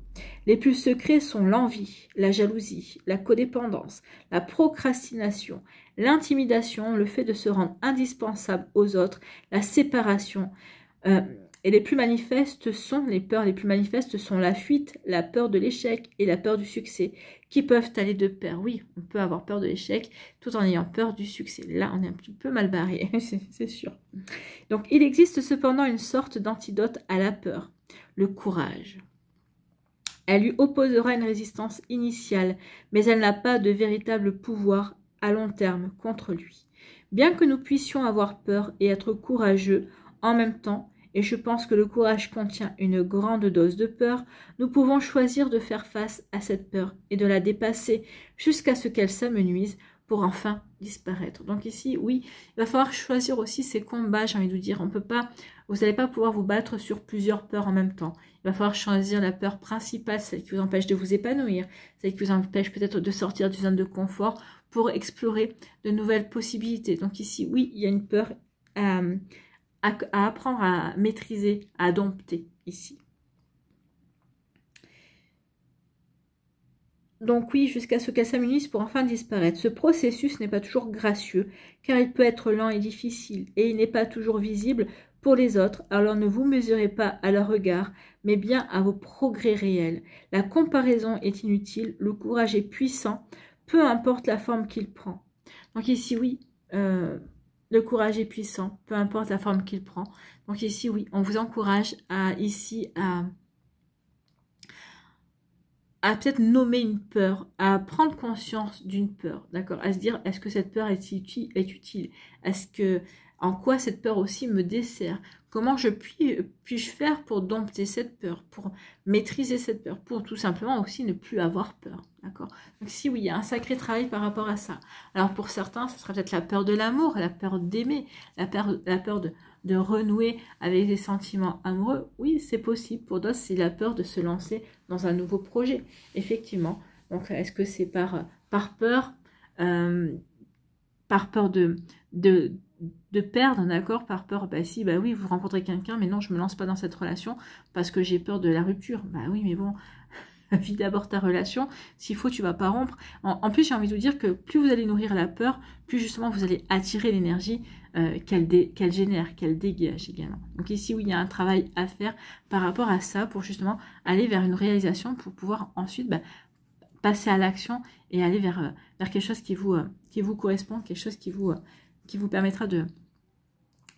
Les plus secrets sont l'envie, la jalousie, la codépendance, la procrastination, l'intimidation, le fait de se rendre indispensable aux autres, la séparation. Et les peurs les plus manifestes sont la fuite, la peur de l'échec et la peur du succès, qui peuvent aller de pair. Oui, on peut avoir peur de l'échec tout en ayant peur du succès. Là, on est un petit peu mal barré, c'est sûr. Donc, il existe cependant une sorte d'antidote à la peur, le courage. Elle lui opposera une résistance initiale, mais elle n'a pas de véritable pouvoir à long terme contre lui. Bien que nous puissions avoir peur et être courageux en même temps, et je pense que le courage contient une grande dose de peur, nous pouvons choisir de faire face à cette peur et de la dépasser jusqu'à ce qu'elle s'amenuise pour enfin disparaître. Donc ici, oui, il va falloir choisir aussi ses combats, j'ai envie de vous dire. Vous n'allez pas pouvoir vous battre sur plusieurs peurs en même temps. Il va falloir choisir la peur principale, celle qui vous empêche de vous épanouir, celle qui vous empêche peut-être de sortir du zone de confort pour explorer de nouvelles possibilités. Donc ici, oui, il y a une peur à apprendre à maîtriser, à dompter ici. Donc oui, jusqu'à ce qu'elle s'amenuise pour enfin disparaître. Ce processus n'est pas toujours gracieux, car il peut être lent et difficile, et il n'est pas toujours visible pour les autres, alors ne vous mesurez pas à leur regard, mais bien à vos progrès réels. La comparaison est inutile, le courage est puissant, peu importe la forme qu'il prend. Donc ici, oui, le courage est puissant, peu importe la forme qu'il prend. Donc ici, oui, on vous encourage à peut-être nommer une peur, à prendre conscience d'une peur, d'accord? À se dire, est-ce que cette peur est utile? En quoi cette peur aussi me dessert? Comment puis-je faire pour dompter cette peur, pour maîtriser cette peur, pour tout simplement aussi ne plus avoir peur, d'accord? Donc si oui, il y a un sacré travail par rapport à ça. Alors pour certains, ce sera peut-être la peur de l'amour, la peur d'aimer, la peur de renouer avec des sentiments amoureux. Oui, c'est possible. Pour d'autres, c'est la peur de se lancer dans un nouveau projet, effectivement. Donc est-ce que c'est par peur de perdre, d'accord, par peur, oui, vous rencontrez quelqu'un, mais non, je me lance pas dans cette relation parce que j'ai peur de la rupture. Bah oui, mais bon, vis d'abord ta relation, s'il faut, tu vas pas rompre. En plus, j'ai envie de vous dire que plus vous allez nourrir la peur, plus justement vous allez attirer l'énergie qu'elle génère, qu'elle dégage également. Donc ici, oui, il y a un travail à faire par rapport à ça pour justement aller vers une réalisation pour pouvoir ensuite passer à l'action et aller vers quelque chose qui vous correspond, quelque chose qui vous permettra de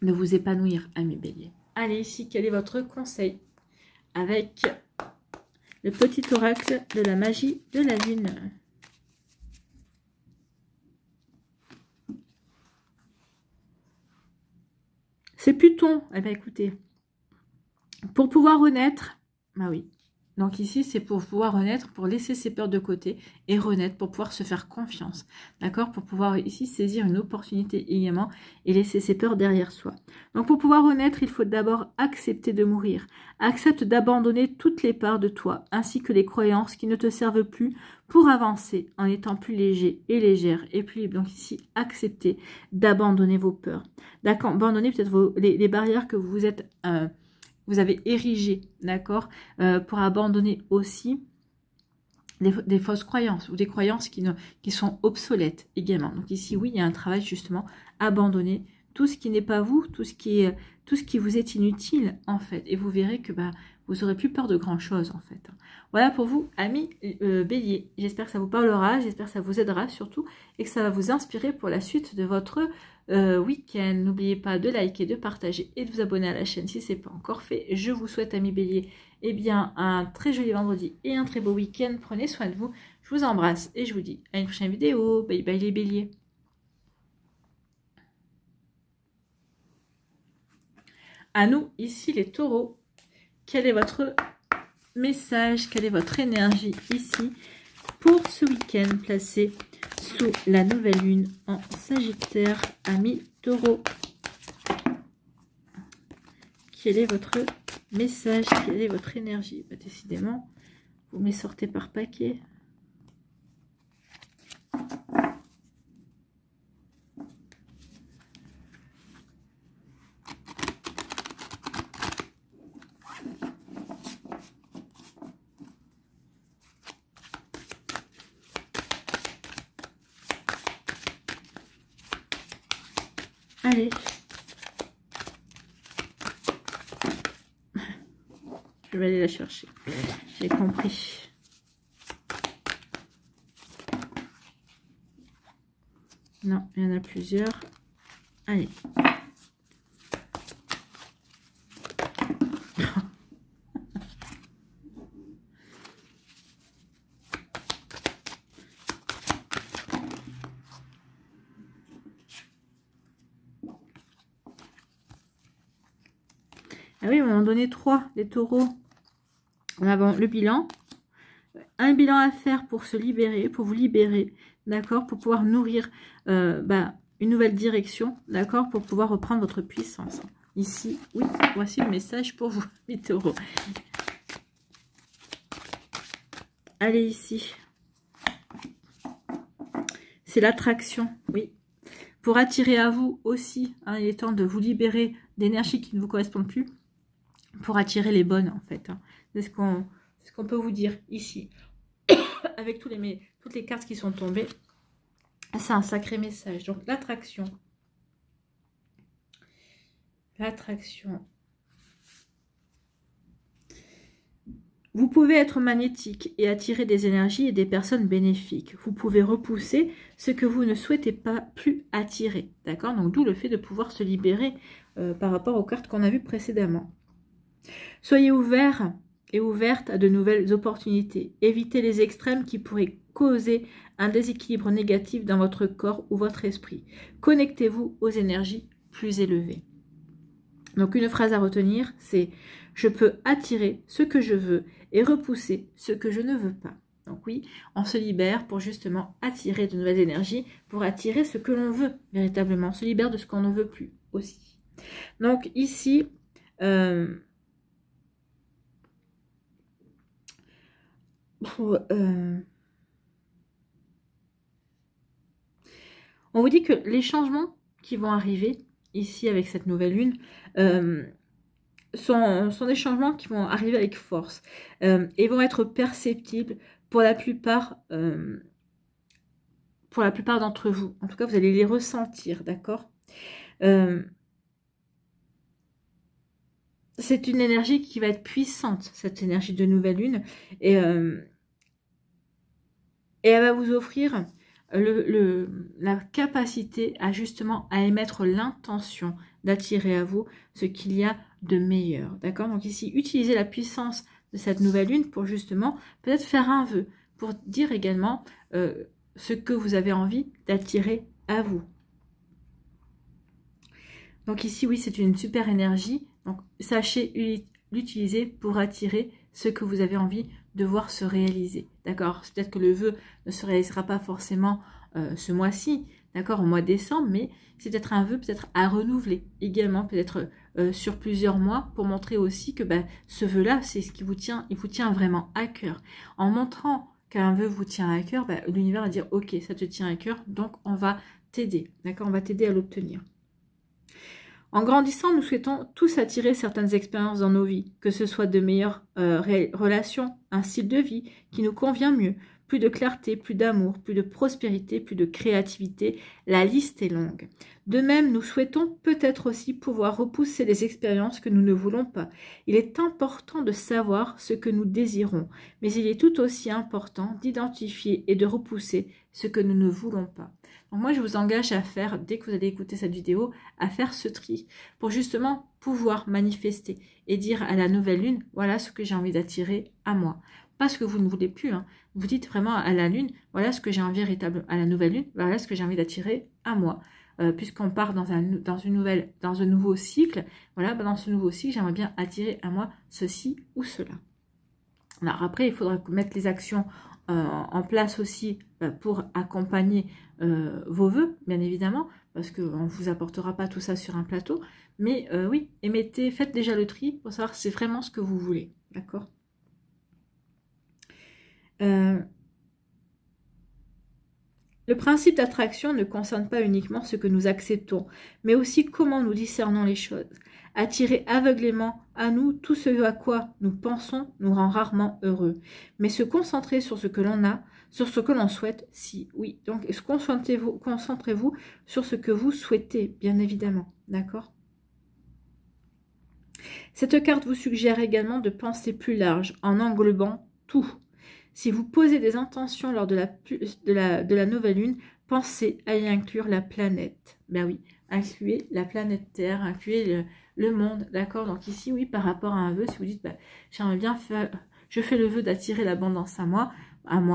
vous épanouir, amis béliers. Allez, ici, quel est votre conseil avec le petit oracle de la magie de la lune? C'est Pluton. Eh bien, écoutez, pour pouvoir renaître, oui. Donc ici, c'est pour pouvoir renaître, pour laisser ses peurs de côté et renaître, pour pouvoir se faire confiance, d'accord? Pour pouvoir ici saisir une opportunité également et laisser ses peurs derrière soi. Donc pour pouvoir renaître, il faut d'abord accepter de mourir. Accepte d'abandonner toutes les parts de toi, ainsi que les croyances qui ne te servent plus pour avancer en étant plus léger et légère et plus libre. Donc ici, acceptez d'abandonner vos peurs. D'accord? Abandonner peut-être les barrières que vous avez érigé, d'accord, pour abandonner aussi des fausses croyances ou des croyances qui sont obsolètes également. Donc ici, oui, il y a un travail justement, abandonner tout ce qui n'est pas vous, tout ce qui vous est inutile en fait. Et vous verrez que vous aurez plus peur de grand chose en fait. Voilà pour vous, amis bélier. J'espère que ça vous parlera, j'espère que ça vous aidera surtout et que ça va vous inspirer pour la suite de votre week-end. N'oubliez pas de liker, de partager et de vous abonner à la chaîne si ce n'est pas encore fait. Je vous souhaite, amis béliers, eh bien, un très joli vendredi et un très beau week-end. Prenez soin de vous. Je vous embrasse et je vous dis à une prochaine vidéo. Bye bye les béliers. À nous, ici les taureaux. Quel est votre message? Quelle est votre énergie ici pour ce week-end placé sous la nouvelle lune en Sagittaire, amis taureaux? Quel est votre message? Quelle est votre énergie? Bah, décidément, vous me les sortez par paquet. Allez. Je vais aller la chercher. J'ai compris. Non, il y en a plusieurs. Allez. Ah oui, on en donné 3, les taureaux. On a bon, le bilan. Un bilan à faire pour se libérer, pour vous libérer, d'accord, pour pouvoir nourrir une nouvelle direction, d'accord, pour pouvoir reprendre votre puissance. Ici, oui, voici le message pour vous, les taureaux. Allez, ici. C'est l'attraction, oui. Pour attirer à vous aussi, hein, il est temps de vous libérer d'énergies qui ne vous correspondent plus, pour attirer les bonnes, en fait. Hein. C'est ce qu'on peut vous dire ici. Avec toutes les cartes qui sont tombées, c'est un sacré message. Donc, l'attraction. L'attraction. Vous pouvez être magnétique et attirer des énergies et des personnes bénéfiques. Vous pouvez repousser ce que vous ne souhaitez pas plus attirer. D'accord? Donc, d'où le fait de pouvoir se libérer par rapport aux cartes qu'on a vues précédemment. Soyez ouverts et ouverte à de nouvelles opportunités. Évitez les extrêmes qui pourraient causer un déséquilibre négatif dans votre corps ou votre esprit. Connectez-vous aux énergies plus élevées. Donc une phrase à retenir, c'est « Je peux attirer ce que je veux et repousser ce que je ne veux pas ». Donc oui, on se libère pour justement attirer de nouvelles énergies, pour attirer ce que l'on veut véritablement. On se libère de ce qu'on ne veut plus aussi. Donc ici... on vous dit que les changements qui vont arriver ici avec cette nouvelle lune sont des changements qui vont arriver avec force et vont être perceptibles pour la plupart d'entre vous. En tout cas, vous allez les ressentir, d'accord? C'est une énergie qui va être puissante, cette énergie de nouvelle lune, et elle va vous offrir la capacité à justement à émettre l'intention d'attirer à vous ce qu'il y a de meilleur. D'accord? Donc ici, utilisez la puissance de cette nouvelle lune pour justement peut-être faire un vœu, pour dire également ce que vous avez envie d'attirer à vous. Donc ici, oui, c'est une super énergie. Donc sachez l'utiliser pour attirer ce que vous avez envie de voir se réaliser. D'accord? Peut-être que le vœu ne se réalisera pas forcément ce mois-ci, d'accord, au mois de décembre, mais c'est peut-être un vœu peut-être à renouveler également, peut-être sur plusieurs mois, pour montrer aussi que ce vœu-là, c'est ce qui vous tient, il vous tient vraiment à cœur. En montrant qu'un vœu vous tient à cœur, l'univers va dire « Ok, ça te tient à cœur, donc on va t'aider. » D'accord? On va t'aider à l'obtenir. En grandissant, nous souhaitons tous attirer certaines expériences dans nos vies, que ce soit de meilleures relations, un style de vie qui nous convient mieux, plus de clarté, plus d'amour, plus de prospérité, plus de créativité. La liste est longue. De même, nous souhaitons peut-être aussi pouvoir repousser les expériences que nous ne voulons pas. Il est important de savoir ce que nous désirons, mais il est tout aussi important d'identifier et de repousser ce que nous ne voulons pas. Donc moi, je vous engage à faire, dès que vous allez écouter cette vidéo, à faire ce tri pour justement pouvoir manifester et dire à la nouvelle lune, voilà ce que j'ai envie d'attirer à moi. Pas ce que vous ne voulez plus, hein. Vous dites vraiment à la lune, voilà ce que j'ai envie à la nouvelle lune, voilà ce que j'ai envie d'attirer à moi. Puisqu'on part dans un nouveau cycle, voilà, dans ce nouveau cycle, j'aimerais bien attirer à moi ceci ou cela. Alors après, il faudra mettre les actions en place aussi pour accompagner vos vœux, bien évidemment, parce qu'on ne vous apportera pas tout ça sur un plateau. Mais oui, émettez, faites déjà le tri pour savoir si c'est vraiment ce que vous voulez, d'accord ? Le principe d'attraction ne concerne pas uniquement ce que nous acceptons, mais aussi comment nous discernons les choses. Attirer aveuglément à nous tout ce à quoi nous pensons nous rend rarement heureux. Mais se concentrer sur ce que l'on a, sur ce que l'on souhaite, si oui. Donc concentrez-vous sur ce que vous souhaitez, bien évidemment. D'accord ? Cette carte vous suggère également de penser plus large, en englobant tout. Si vous posez des intentions lors de la nouvelle lune, pensez à y inclure la planète. Ben oui, incluez la planète Terre, incluez le monde, d'accord? Donc ici, oui, par rapport à un vœu, si vous dites, ben, j'aimerais bien faire, je fais le vœu d'attirer l'abondance à moi,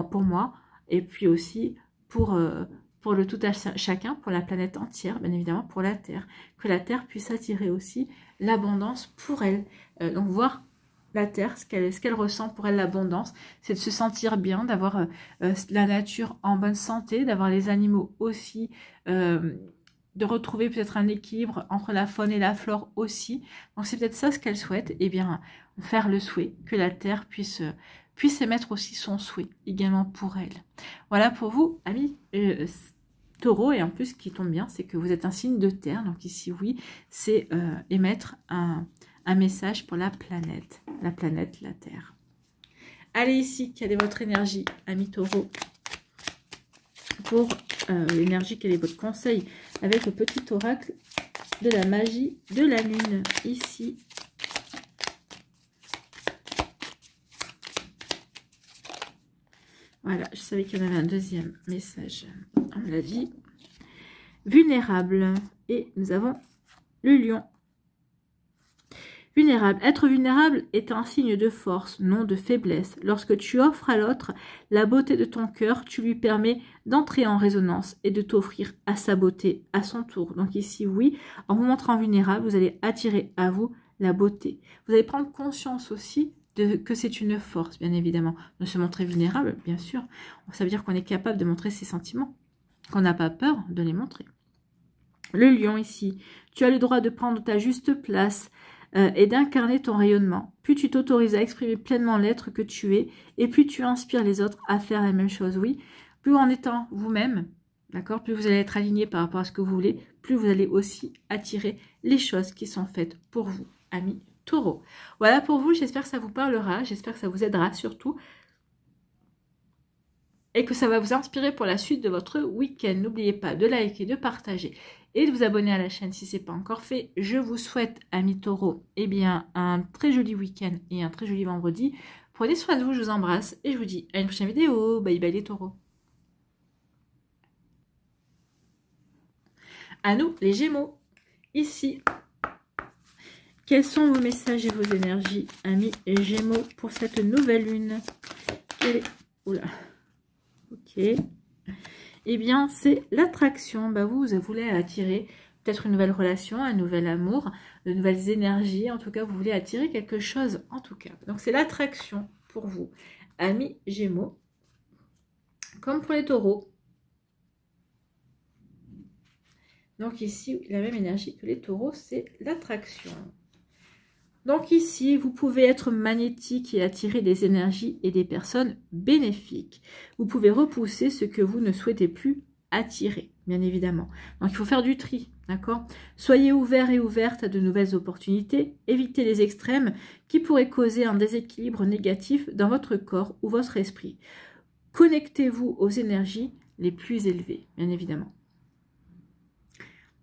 pour moi, et puis aussi pour le tout à chacun, pour la planète entière, bien évidemment, pour la Terre. Que la Terre puisse attirer aussi l'abondance pour elle. Donc voir la Terre, ce qu'elle ressent pour elle, l'abondance, c'est de se sentir bien, d'avoir la nature en bonne santé, d'avoir les animaux aussi, de retrouver peut-être un équilibre entre la faune et la flore aussi. Donc c'est peut-être ça ce qu'elle souhaite, et bien faire le souhait que la Terre puisse émettre aussi son souhait également pour elle. Voilà pour vous, amis Taureau, et en plus ce qui tombe bien, c'est que vous êtes un signe de terre, donc ici oui, c'est émettre un message pour la planète, la Terre. Allez ici, quelle est votre énergie, ami Taureau? Pour l'énergie, quel est votre conseil avec le petit oracle de la magie de la lune, ici. Voilà, je savais qu'il y en avait un deuxième message, on me l'a dit. Vulnérable, et nous avons le lion. Vulnérable. Être vulnérable est un signe de force, non de faiblesse. Lorsque tu offres à l'autre la beauté de ton cœur, tu lui permets d'entrer en résonance et de t'offrir à sa beauté à son tour. Donc ici, oui, en vous montrant vulnérable, vous allez attirer à vous la beauté. Vous allez prendre conscience aussi que c'est une force, bien évidemment. De se montrer vulnérable, bien sûr. Ça veut dire qu'on est capable de montrer ses sentiments, qu'on n'a pas peur de les montrer. Le lion ici, tu as le droit de prendre ta juste place et d'incarner ton rayonnement. Plus tu t'autorises à exprimer pleinement l'être que tu es, et plus tu inspires les autres à faire la même chose. Oui, plus en étant vous-même, d'accord, plus vous allez être aligné par rapport à ce que vous voulez, plus vous allez aussi attirer les choses qui sont faites pour vous, amis Taureau. Voilà pour vous, j'espère que ça vous parlera, j'espère que ça vous aidera surtout, et que ça va vous inspirer pour la suite de votre week-end. N'oubliez pas de liker, de partager et de vous abonner à la chaîne si ce n'est pas encore fait. Je vous souhaite, amis Taureau, eh bien, un très joli week-end et un très joli vendredi. Prenez soin de vous, je vous embrasse et je vous dis à une prochaine vidéo. Bye bye les Taureaux. À nous, les Gémeaux, ici. Quels sont vos messages et vos énergies, amis Gémeaux, pour cette nouvelle lune? Oula. Ok. Eh bien, c'est l'attraction. Bah, vous voulez attirer peut-être une nouvelle relation, un nouvel amour, de nouvelles énergies. En tout cas, vous voulez attirer quelque chose, en tout cas. Donc, c'est l'attraction pour vous, amis Gémeaux. Comme pour les Taureaux. Donc, ici, la même énergie que les Taureaux, c'est l'attraction. Donc ici, vous pouvez être magnétique et attirer des énergies et des personnes bénéfiques. Vous pouvez repousser ce que vous ne souhaitez plus attirer, bien évidemment. Donc il faut faire du tri, d'accord? Soyez ouverts et ouvertes à de nouvelles opportunités. Évitez les extrêmes qui pourraient causer un déséquilibre négatif dans votre corps ou votre esprit. connectez-vous aux énergies les plus élevées, bien évidemment.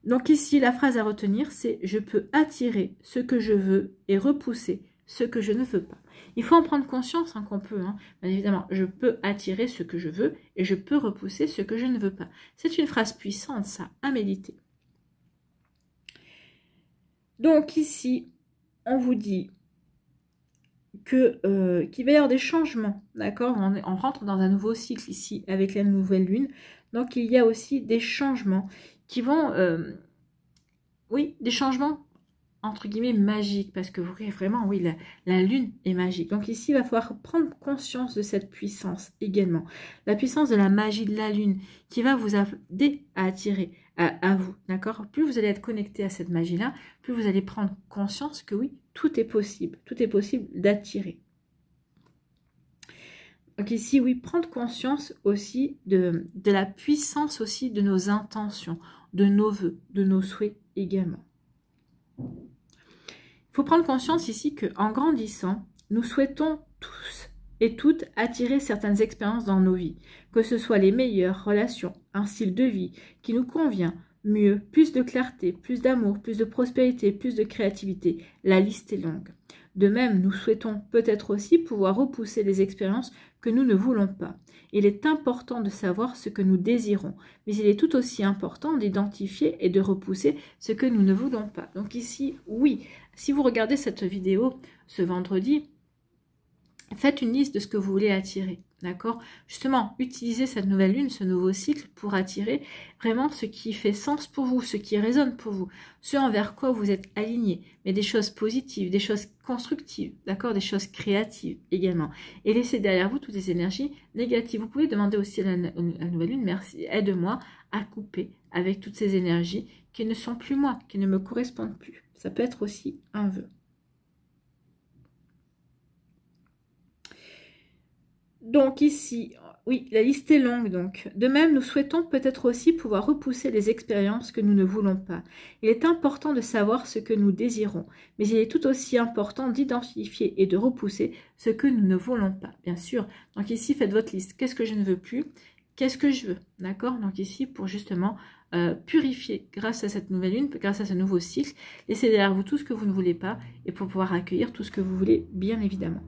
Donc ici, la phrase à retenir, c'est « Je peux attirer ce que je veux et repousser ce que je ne veux pas ». Il faut en prendre conscience qu'on peut, bien évidemment, je peux attirer ce que je veux et je peux repousser ce que je ne veux pas. C'est une phrase puissante, ça, à méditer. Donc ici, on vous dit qu'il va y avoir des changements, d'accord, on rentre dans un nouveau cycle ici avec la nouvelle lune. Donc il y a aussi des changements qui vont, oui, des changements entre guillemets magiques, parce que vous voyez vraiment, oui, la lune est magique. Donc ici, il va falloir prendre conscience de cette puissance également. La puissance de la magie de la lune qui va vous aider à attirer à vous, d'accord? Plus vous allez être connecté à cette magie-là, plus vous allez prendre conscience que oui, tout est possible d'attirer. Donc ici, oui, prendre conscience aussi de la puissance aussi de nos intentions, de nos vœux, de nos souhaits également. Il faut prendre conscience ici qu'en grandissant, nous souhaitons tous et toutes attirer certaines expériences dans nos vies, que ce soit les meilleures relations, un style de vie qui nous convient mieux, plus de clarté, plus d'amour, plus de prospérité, plus de créativité. La liste est longue. De même, nous souhaitons peut-être aussi pouvoir repousser les expériences que nous ne voulons pas. Il est important de savoir ce que nous désirons, mais il est tout aussi important d'identifier et de repousser ce que nous ne voulons pas. Donc ici, oui, si vous regardez cette vidéo ce vendredi, faites une liste de ce que vous voulez attirer, d'accord? Justement, utilisez cette nouvelle lune, ce nouveau cycle pour attirer vraiment ce qui fait sens pour vous, ce qui résonne pour vous, ce envers quoi vous êtes aligné, mais des choses positives, des choses constructives, d'accord? Des choses créatives également. Et laissez derrière vous toutes les énergies négatives. Vous pouvez demander aussi à la nouvelle lune, merci, aide-moi à couper avec toutes ces énergies qui ne sont plus moi, qui ne me correspondent plus. Ça peut être aussi un vœu. Donc ici, oui, la liste est longue donc. De même, nous souhaitons peut-être aussi pouvoir repousser les expériences que nous ne voulons pas. Il est important de savoir ce que nous désirons, mais il est tout aussi important d'identifier et de repousser ce que nous ne voulons pas, bien sûr. Donc ici, faites votre liste. Qu'est-ce que je ne veux plus? Qu'est-ce que je veux? D'accord? Donc ici, pour justement purifier grâce à cette nouvelle lune, grâce à ce nouveau cycle, laissez derrière vous tout ce que vous ne voulez pas et pour pouvoir accueillir tout ce que vous voulez, bien évidemment.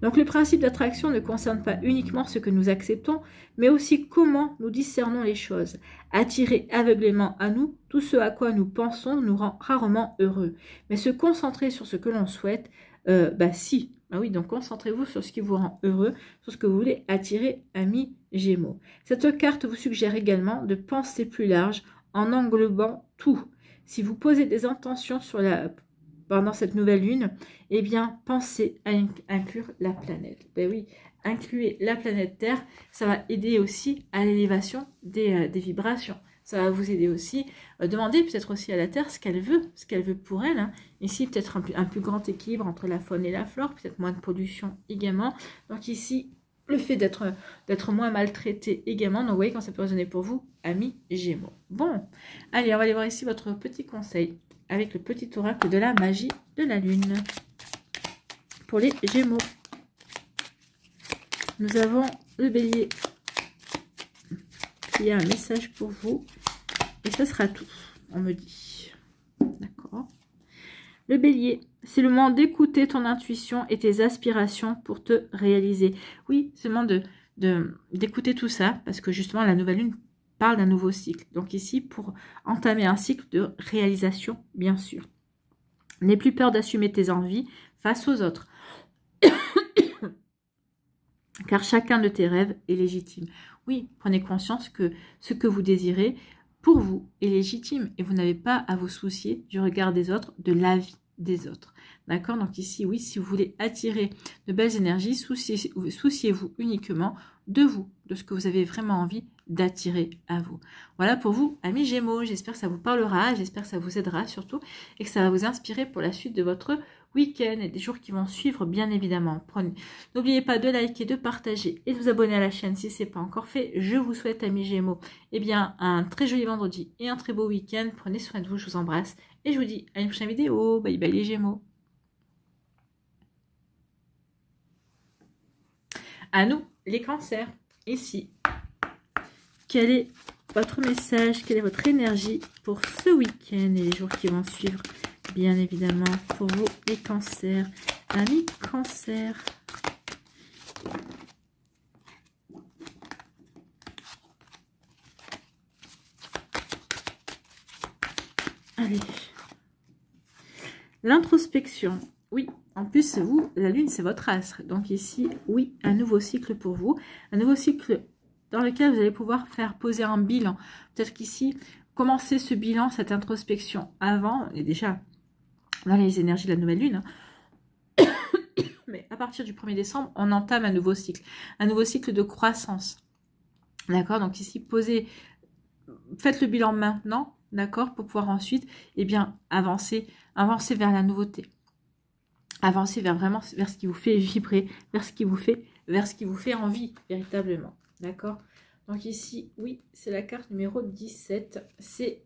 Donc le principe d'attraction ne concerne pas uniquement ce que nous acceptons, mais aussi comment nous discernons les choses. Attirer aveuglément à nous tout ce à quoi nous pensons nous rend rarement heureux. Mais se concentrer sur ce que l'on souhaite, oui, donc concentrez-vous sur ce qui vous rend heureux, sur ce que vous voulez attirer, amis Gémeaux. Cette carte vous suggère également de penser plus large en englobant tout. Si vous posez des intentions pendant cette nouvelle lune, eh bien, pensez à inclure la planète. Ben oui, incluez la planète Terre, ça va aider aussi à l'élévation des vibrations. Ça va vous aider aussi. Demandez peut-être aussi à la Terre ce qu'elle veut pour elle. Hein. Ici, peut-être un plus grand équilibre entre la faune et la flore, peut-être moins de pollution également. Donc ici, le fait d'être moins maltraité également. Donc vous voyez quand ça peut résonner pour vous, amis Gémeaux. Bon, allez, on va aller voir ici votre petit conseil avec le petit oracle de la magie de la lune. Pour les Gémeaux, nous avons le bélier qui a un message pour vous. Et ce sera tout, on me dit. D'accord. Le bélier, c'est le moment d'écouter ton intuition et tes aspirations pour te réaliser. Oui, c'est le moment d'écouter tout ça, parce que justement, la nouvelle lune parle d'un nouveau cycle. Donc ici, pour entamer un cycle de réalisation, bien sûr. N'aie plus peur d'assumer tes envies face aux autres. Car chacun de tes rêves est légitime. Oui, prenez conscience que ce que vous désirez, pour vous, est légitime. Et vous n'avez pas à vous soucier du regard des autres, de l'avis des autres. D'accord? Donc ici, oui, si vous voulez attirer de belles énergies, souciez-vous uniquement de vous, de ce que vous avez vraiment envie d'attirer à vous. Voilà pour vous, amis Gémeaux. J'espère que ça vous parlera, j'espère que ça vous aidera surtout et que ça va vous inspirer pour la suite de votre week-end et des jours qui vont suivre, bien évidemment. N'oubliez pas de liker, de partager et de vous abonner à la chaîne si ce n'est pas encore fait. Je vous souhaite, amis Gémeaux, un très joli vendredi et un très beau week-end. Prenez soin de vous, je vous embrasse et je vous dis à une prochaine vidéo. Bye bye les Gémeaux. À nous, les cancers. ici, quel est votre message, quelle est votre énergie pour ce week-end et les jours qui vont suivre, bien évidemment, pour vous les cancers. Amis cancer. Allez. L'introspection. Oui, en plus, vous, la lune, c'est votre astre. Donc ici, oui, un nouveau cycle pour vous. Un nouveau cycle dans lequel vous allez pouvoir faire poser un bilan. Peut-être qu'ici, commencer ce bilan, cette introspection avant, et déjà dans les énergies de la nouvelle lune, hein. Mais à partir du 1er décembre, on entame un nouveau cycle de croissance. D'accord? Donc ici, faites le bilan maintenant, d'accord? Pour pouvoir ensuite, eh bien, avancer vers la nouveauté. Avancer vers ce qui vous fait vibrer, vers ce qui vous fait envie, véritablement. D'accord? Donc ici, oui, c'est la carte numéro 17. C'est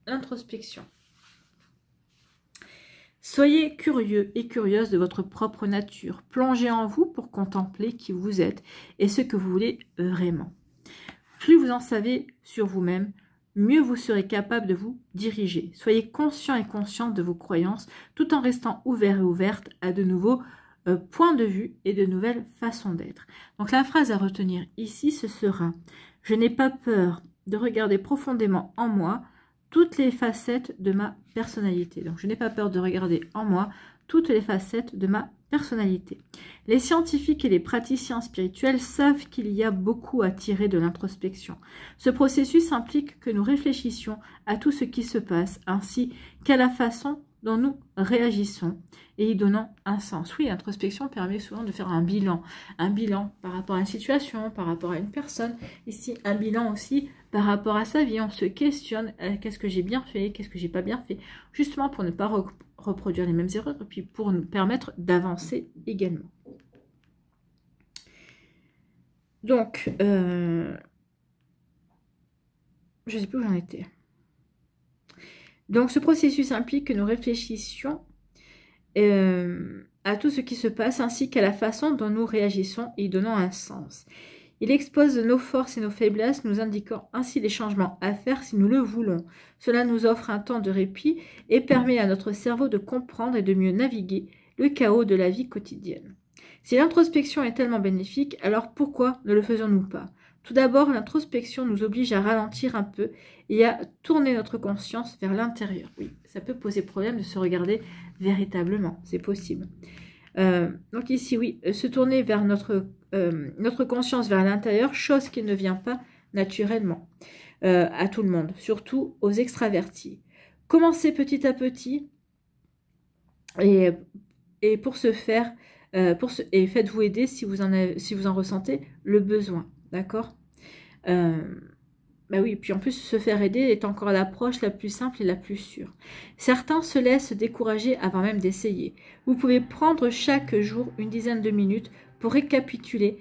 l'introspection. Soyez curieux et curieuse de votre propre nature. Plongez en vous pour contempler qui vous êtes et ce que vous voulez vraiment. Plus vous en savez sur vous-même, mieux vous serez capable de vous diriger. Soyez conscient et consciente de vos croyances tout en restant ouvert et ouverte à de nouveaux points de vue et de nouvelles façons d'être. Donc la phrase à retenir ici, ce sera « Je n'ai pas peur de regarder profondément en moi toutes les facettes de ma personnalité. » Donc je n'ai pas peur de regarder en moi toutes les facettes de ma personnalité. Les scientifiques et les praticiens spirituels savent qu'il y a beaucoup à tirer de l'introspection. Ce processus implique que nous réfléchissions à tout ce qui se passe, ainsi qu'à la façon dont nous réagissons et y donnons un sens. Oui, l'introspection permet souvent de faire un bilan par rapport à une situation, par rapport à une personne. Ici, un bilan aussi par rapport à sa vie. On se questionne, qu'est-ce que j'ai bien fait, qu'est-ce que j'ai pas bien fait, justement pour ne pas reproduire les mêmes erreurs et puis pour nous permettre d'avancer également. Donc, je ne sais plus où j'en étais. Donc, ce processus implique que nous réfléchissions à tout ce qui se passe ainsi qu'à la façon dont nous réagissons et y donnons un sens. Il expose nos forces et nos faiblesses, nous indiquant ainsi les changements à faire si nous le voulons. Cela nous offre un temps de répit et permet à notre cerveau de comprendre et de mieux naviguer le chaos de la vie quotidienne. Si l'introspection est tellement bénéfique, alors pourquoi ne le faisons-nous pas ? Tout d'abord, l'introspection nous oblige à ralentir un peu et à tourner notre conscience vers l'intérieur. Oui, ça peut poser problème de se regarder véritablement, c'est possible. Donc ici, oui, se tourner vers notre conscience vers l'intérieur, chose qui ne vient pas naturellement à tout le monde, surtout aux extravertis. Commencez petit à petit et pour ce faire, et faites-vous aider si vous en ressentez le besoin. D'accord? Bah oui, puis en plus, se faire aider est encore l'approche la plus simple et la plus sûre. Certains se laissent décourager avant même d'essayer. Vous pouvez prendre chaque jour une dizaine de minutes pour récapituler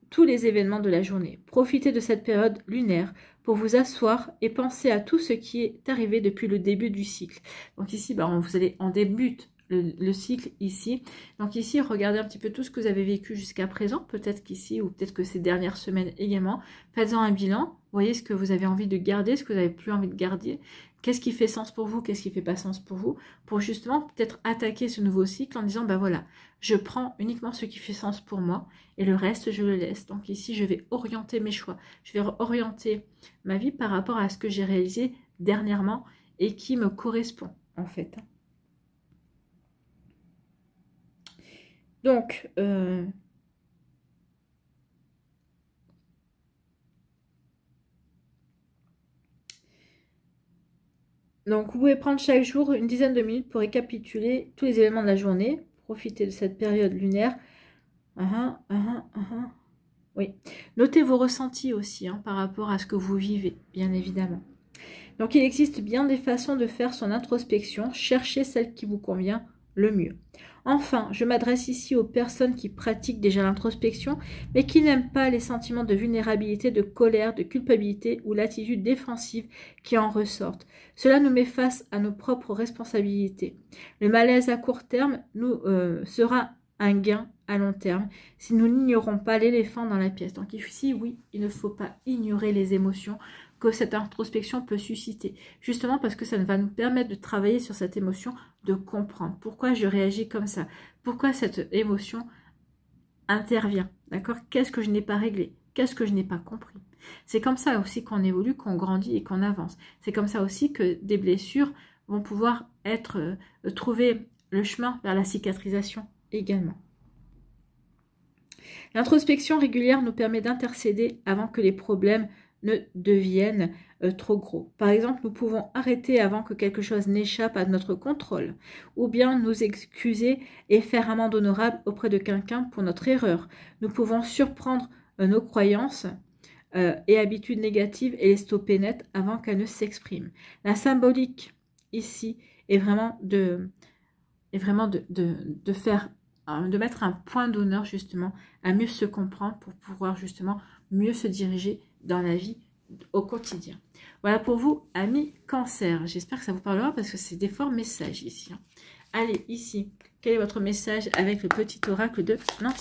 tous les événements de la journée. Profitez de cette période lunaire pour vous asseoir et penser à tout ce qui est arrivé depuis le début du cycle. Donc ici, bah, on débute le cycle ici. Donc ici, regardez un petit peu tout ce que vous avez vécu jusqu'à présent. Peut-être qu'ici, ou peut-être que ces dernières semaines également. Faites-en un bilan. Voyez ce que vous avez envie de garder, ce que vous n'avez plus envie de garder. Qu'est-ce qui fait sens pour vous, qu'est-ce qui ne fait pas sens pour vous. Pour justement peut-être attaquer ce nouveau cycle en disant, ben voilà, je prends uniquement ce qui fait sens pour moi et le reste, je le laisse. Donc ici, je vais orienter mes choix. Je vais orienter ma vie par rapport à ce que j'ai réalisé dernièrement et qui me correspond en fait. Donc, vous pouvez prendre chaque jour une dizaine de minutes pour récapituler tous les événements de la journée. Profitez de cette période lunaire. Oui. Notez vos ressentis aussi par rapport à ce que vous vivez, bien évidemment. Donc, il existe bien des façons de faire son introspection. Cherchez celle qui vous convient le mieux. Enfin, je m'adresse ici aux personnes qui pratiquent déjà l'introspection, mais qui n'aiment pas les sentiments de vulnérabilité, de colère, de culpabilité ou l'attitude défensive qui en ressortent. Cela nous met face à nos propres responsabilités. Le malaise à court terme nous sera un gain à long terme si nous n'ignorons pas l'éléphant dans la pièce. Donc ici, oui, il ne faut pas ignorer les émotions que cette introspection peut susciter. Justement parce que ça va nous permettre de travailler sur cette émotion, de comprendre pourquoi je réagis comme ça, pourquoi cette émotion intervient, d'accord? Qu'est-ce que je n'ai pas réglé? Qu'est-ce que je n'ai pas compris? C'est comme ça aussi qu'on évolue, qu'on grandit et qu'on avance. C'est comme ça aussi que des blessures vont pouvoir être trouver le chemin vers la cicatrisation également. L'introspection régulière nous permet d'intercéder avant que les problèmes ne deviennent trop gros. Par exemple, nous pouvons arrêter avant que quelque chose n'échappe à notre contrôle, ou bien nous excuser et faire amende honorable auprès de quelqu'un pour notre erreur. Nous pouvons surprendre nos croyances et habitudes négatives et les stopper net avant qu'elles ne s'expriment. La symbolique ici est vraiment de mettre un point d'honneur justement à mieux se comprendre pour pouvoir justement mieux se diriger dans la vie au quotidien. Voilà pour vous, amis Cancer. J'espère que ça vous parlera parce que c'est des forts messages ici. Allez, ici, quel est votre message avec le petit oracle de... Non,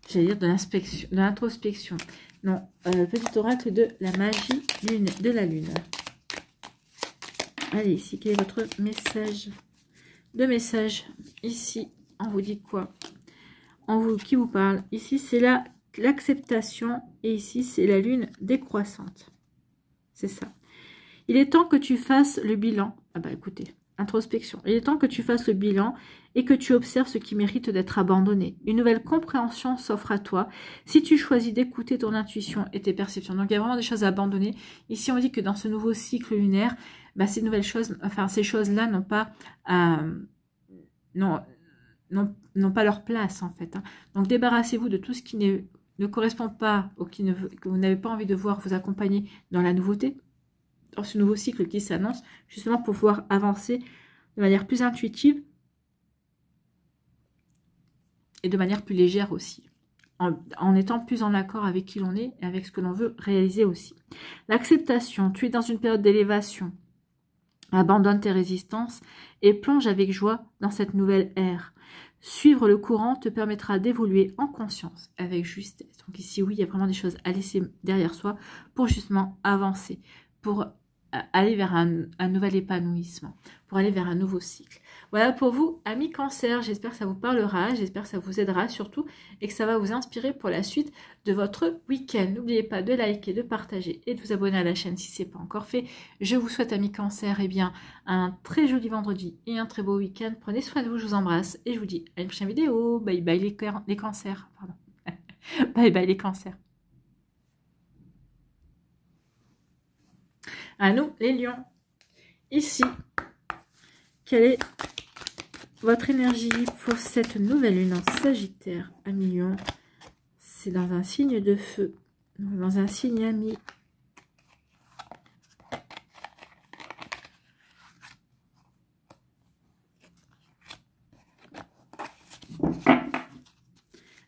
j'allais dire de l'inspection, de l'introspection. Non, le petit oracle de la magie de la lune. Allez, ici, quel est votre message? Deux messages. Ici, on vous dit quoi? Qui vous parle? Ici, c'est l'acceptation et ici, c'est la lune décroissante. C'est ça. Il est temps que tu fasses le bilan. Ah bah écoutez, introspection. Il est temps que tu fasses le bilan et que tu observes ce qui mérite d'être abandonné. Une nouvelle compréhension s'offre à toi si tu choisis d'écouter ton intuition et tes perceptions. Donc il y a vraiment des choses à abandonner. Ici, on dit que dans ce nouveau cycle lunaire, bah, ces nouvelles choses, enfin ces choses-là n'ont pas n'ont pas leur place en fait. Hein. Donc débarrassez-vous de tout ce qui ne correspond pas ou que vous n'avez pas envie de voir vous accompagner dans la nouveauté, dans ce nouveau cycle qui s'annonce, justement pour pouvoir avancer de manière plus intuitive et de manière plus légère aussi, en étant plus en accord avec qui l'on est et avec ce que l'on veut réaliser aussi. L'acceptation, tu es dans une période d'élévation. Abandonne tes résistances et plonge avec joie dans cette nouvelle ère. Suivre le courant te permettra d'évoluer en conscience, avec justesse. Donc ici, oui, il y a vraiment des choses à laisser derrière soi pour justement avancer, pour aller vers un nouvel épanouissement, pour aller vers un nouveau cycle. Voilà pour vous, amis Cancer. J'espère que ça vous parlera, j'espère que ça vous aidera surtout et que ça va vous inspirer pour la suite de votre week-end. N'oubliez pas de liker, de partager et de vous abonner à la chaîne si ce n'est pas encore fait. Je vous souhaite, amis Cancer, eh bien, un très joli vendredi et un très beau week-end. Prenez soin de vous, je vous embrasse et je vous dis à une prochaine vidéo. Bye bye les cancers. Pardon. Bye bye les cancers. À nous, les lions. Ici, quelle est votre énergie pour cette nouvelle lune en Sagittaire, ami lion? C'est dans un signe de feu, dans un signe ami.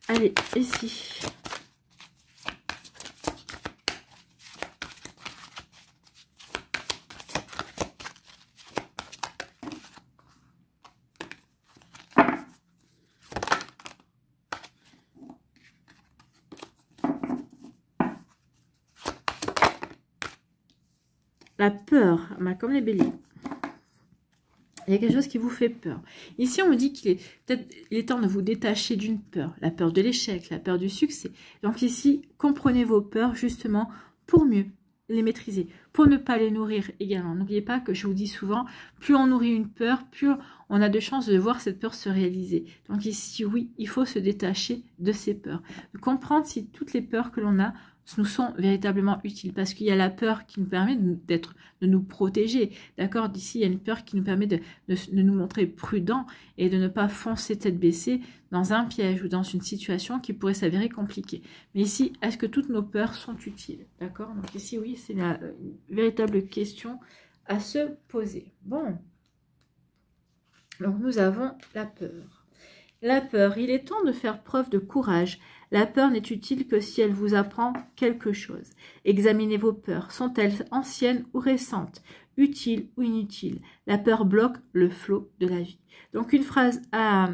Allez, ici. La peur, comme les béliers. Il y a quelque chose qui vous fait peur. Ici, on me dit qu'il est temps de vous détacher d'une peur. La peur de l'échec, la peur du succès. Donc ici, comprenez vos peurs justement pour mieux les maîtriser, pour ne pas les nourrir également. N'oubliez pas que je vous dis souvent, plus on nourrit une peur, plus on a de chances de voir cette peur se réaliser. Donc ici, oui, il faut se détacher de ces peurs. Comprendre si toutes les peurs que l'on a nous sont véritablement utiles, parce qu'il y a la peur qui nous permet de nous protéger, d'accord? D'ici, il y a une peur qui nous permet de nous montrer prudents et de ne pas foncer tête baissée dans un piège ou dans une situation qui pourrait s'avérer compliquée. Mais ici, est-ce que toutes nos peurs sont utiles, d'accord? Donc ici, oui, c'est une véritable question à se poser. Bon, donc nous avons la peur. La peur, il est temps de faire preuve de courage. La peur n'est utile que si elle vous apprend quelque chose. Examinez vos peurs. Sont-elles anciennes ou récentes? Utiles ou inutiles? La peur bloque le flot de la vie. Donc une phrase à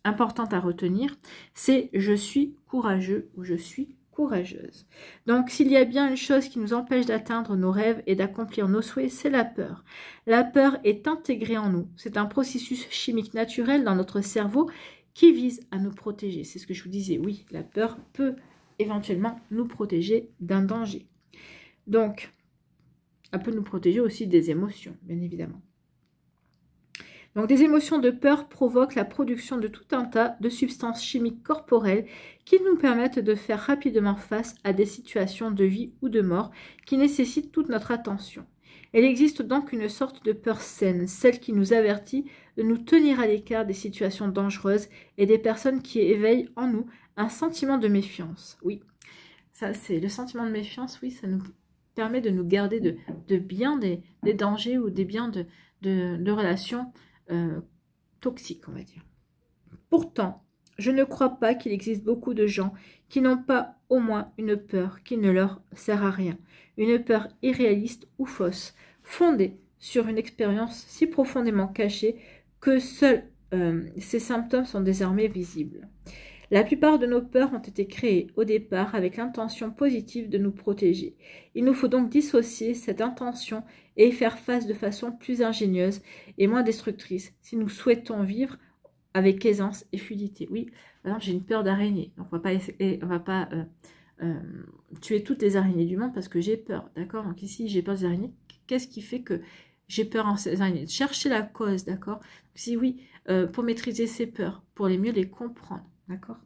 importante à retenir, c'est je suis courageux ou je suis courageuse. Donc, s'il y a bien une chose qui nous empêche d'atteindre nos rêves et d'accomplir nos souhaits, c'est la peur. La peur est intégrée en nous. C'est un processus chimique naturel dans notre cerveau qui vise à nous protéger. C'est ce que je vous disais. Oui, la peur peut éventuellement nous protéger d'un danger. Donc, elle peut nous protéger aussi des émotions, bien évidemment. Donc, des émotions de peur provoquent la production de tout un tas de substances chimiques corporelles qui nous permettent de faire rapidement face à des situations de vie ou de mort qui nécessitent toute notre attention. Il existe donc une sorte de peur saine, celle qui nous avertit de nous tenir à l'écart des situations dangereuses et des personnes qui éveillent en nous un sentiment de méfiance. Oui, ça c'est le sentiment de méfiance, oui, ça nous permet de nous garder de bien des dangers ou des biens de relations toxiques, on va dire. Pourtant, je ne crois pas qu'il existe beaucoup de gens qui n'ont pas au moins une peur qui ne leur sert à rien, une peur irréaliste ou fausse, fondée sur une expérience si profondément cachée que seuls ces symptômes sont désormais visibles. La plupart de nos peurs ont été créées au départ avec l'intention positive de nous protéger. Il nous faut donc dissocier cette intention et y faire face de façon plus ingénieuse et moins destructrice si nous souhaitons vivre avec aisance et fluidité. Oui, par exemple, j'ai une peur d'araignée, donc on va pas tuer toutes les araignées du monde parce que j'ai peur, d'accord? Donc ici, j'ai peur des araignées. Qu'est-ce qui fait que j'ai peur en ces araignées? Chercher la cause, d'accord? Si oui, pour maîtriser ces peurs, pour les mieux les comprendre. D'accord.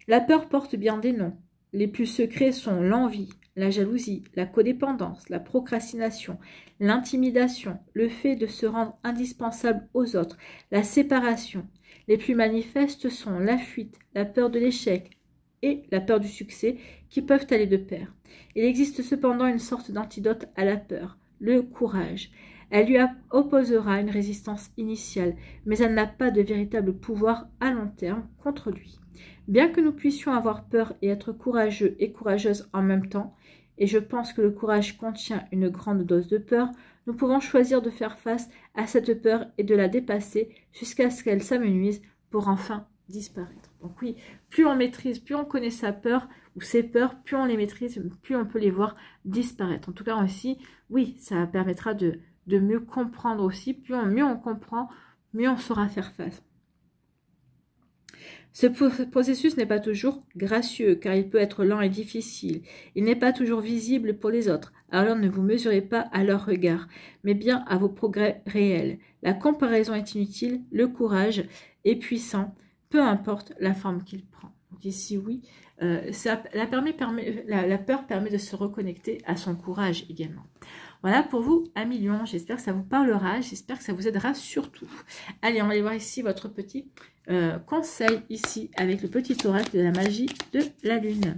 La peur porte bien des noms. Les plus secrets sont l'envie, la jalousie, la codépendance, la procrastination, l'intimidation, le fait de se rendre indispensable aux autres, la séparation. Les plus manifestes sont la fuite, la peur de l'échec et la peur du succès qui peuvent aller de pair. Il existe cependant une sorte d'antidote à la peur, le courage. Elle lui opposera une résistance initiale, mais elle n'a pas de véritable pouvoir à long terme contre lui. Bien que nous puissions avoir peur et être courageux et courageuses en même temps, et je pense que le courage contient une grande dose de peur, nous pouvons choisir de faire face à cette peur et de la dépasser jusqu'à ce qu'elle s'amenuise pour enfin disparaître. Donc oui, plus on maîtrise, plus on connaît sa peur ou ses peurs, plus on les maîtrise, plus on peut les voir disparaître. En tout cas aussi, oui, ça permettra de mieux comprendre aussi. Mieux on comprend, mieux on saura faire face. Ce processus n'est pas toujours gracieux, car il peut être lent et difficile. Il n'est pas toujours visible pour les autres, alors ne vous mesurez pas à leur regard, mais bien à vos progrès réels. La comparaison est inutile, le courage est puissant, peu importe la forme qu'il prend. Donc ici, oui, la peur permet de se reconnecter à son courage également. Voilà pour vous, amis lions. J'espère que ça vous parlera. J'espère que ça vous aidera surtout. Allez, on va aller voir ici votre petit conseil ici avec le petit oracle de la magie de la lune.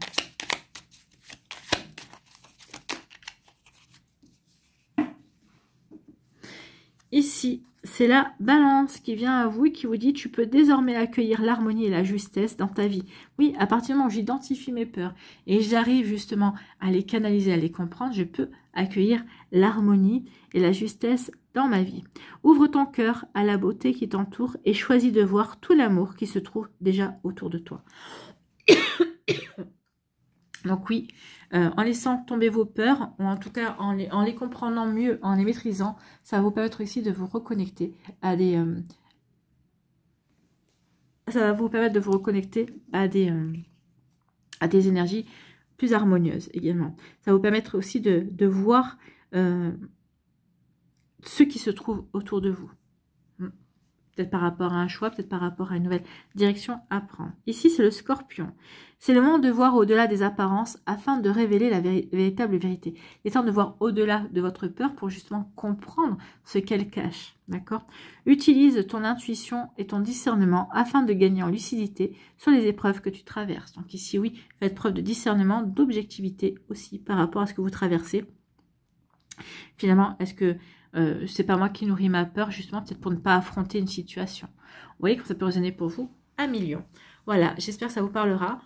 Ici, c'est la balance qui vient à vous et qui vous dit tu peux désormais accueillir l'harmonie et la justesse dans ta vie. Oui, à partir du moment où j'identifie mes peurs et j'arrive justement à les canaliser, à les comprendre, je peux accueillir l'harmonie et la justesse dans ma vie. Ouvre ton cœur à la beauté qui t'entoure et choisis de voir tout l'amour qui se trouve déjà autour de toi. Donc oui, en laissant tomber vos peurs, ou en tout cas en les comprenant mieux, en les maîtrisant, ça va vous permettre ici de vous reconnecter à des... ça va vous permettre de vous reconnecter à des énergies plus harmonieuses également. Ça va vous permettre aussi de voir ce qui se trouve autour de vous. Peut-être par rapport à un choix, peut-être par rapport à une nouvelle direction à prendre. Ici, c'est le scorpion. C'est le moment de voir au-delà des apparences afin de révéler la véritable vérité. Il est temps de voir au-delà de votre peur pour justement comprendre ce qu'elle cache. D'accord? Utilise ton intuition et ton discernement afin de gagner en lucidité sur les épreuves que tu traverses. Donc ici, oui, faites preuve de discernement, d'objectivité aussi par rapport à ce que vous traversez. Finalement, est-ce que c'est pas moi qui nourris ma peur, justement, peut-être pour ne pas affronter une situation. Vous voyez que ça peut résonner pour vous, 1 million. Voilà, j'espère que ça vous parlera.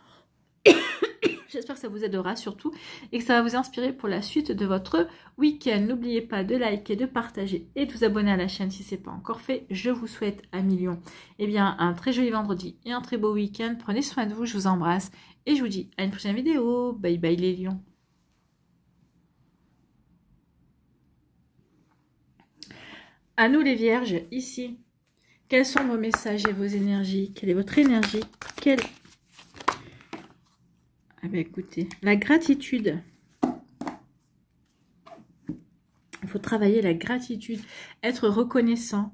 J'espère que ça vous aidera surtout et que ça va vous inspirer pour la suite de votre week-end. N'oubliez pas de liker, de partager et de vous abonner à la chaîne si ce n'est pas encore fait. Je vous souhaite à millions un très joli vendredi et un très beau week-end. Prenez soin de vous, je vous embrasse et je vous dis à une prochaine vidéo. Bye bye les lions. À nous les vierges, ici, quels sont vos messages et vos énergies? Quelle est votre énergie? Ah ben écoutez, la gratitude. Il faut travailler la gratitude, être reconnaissant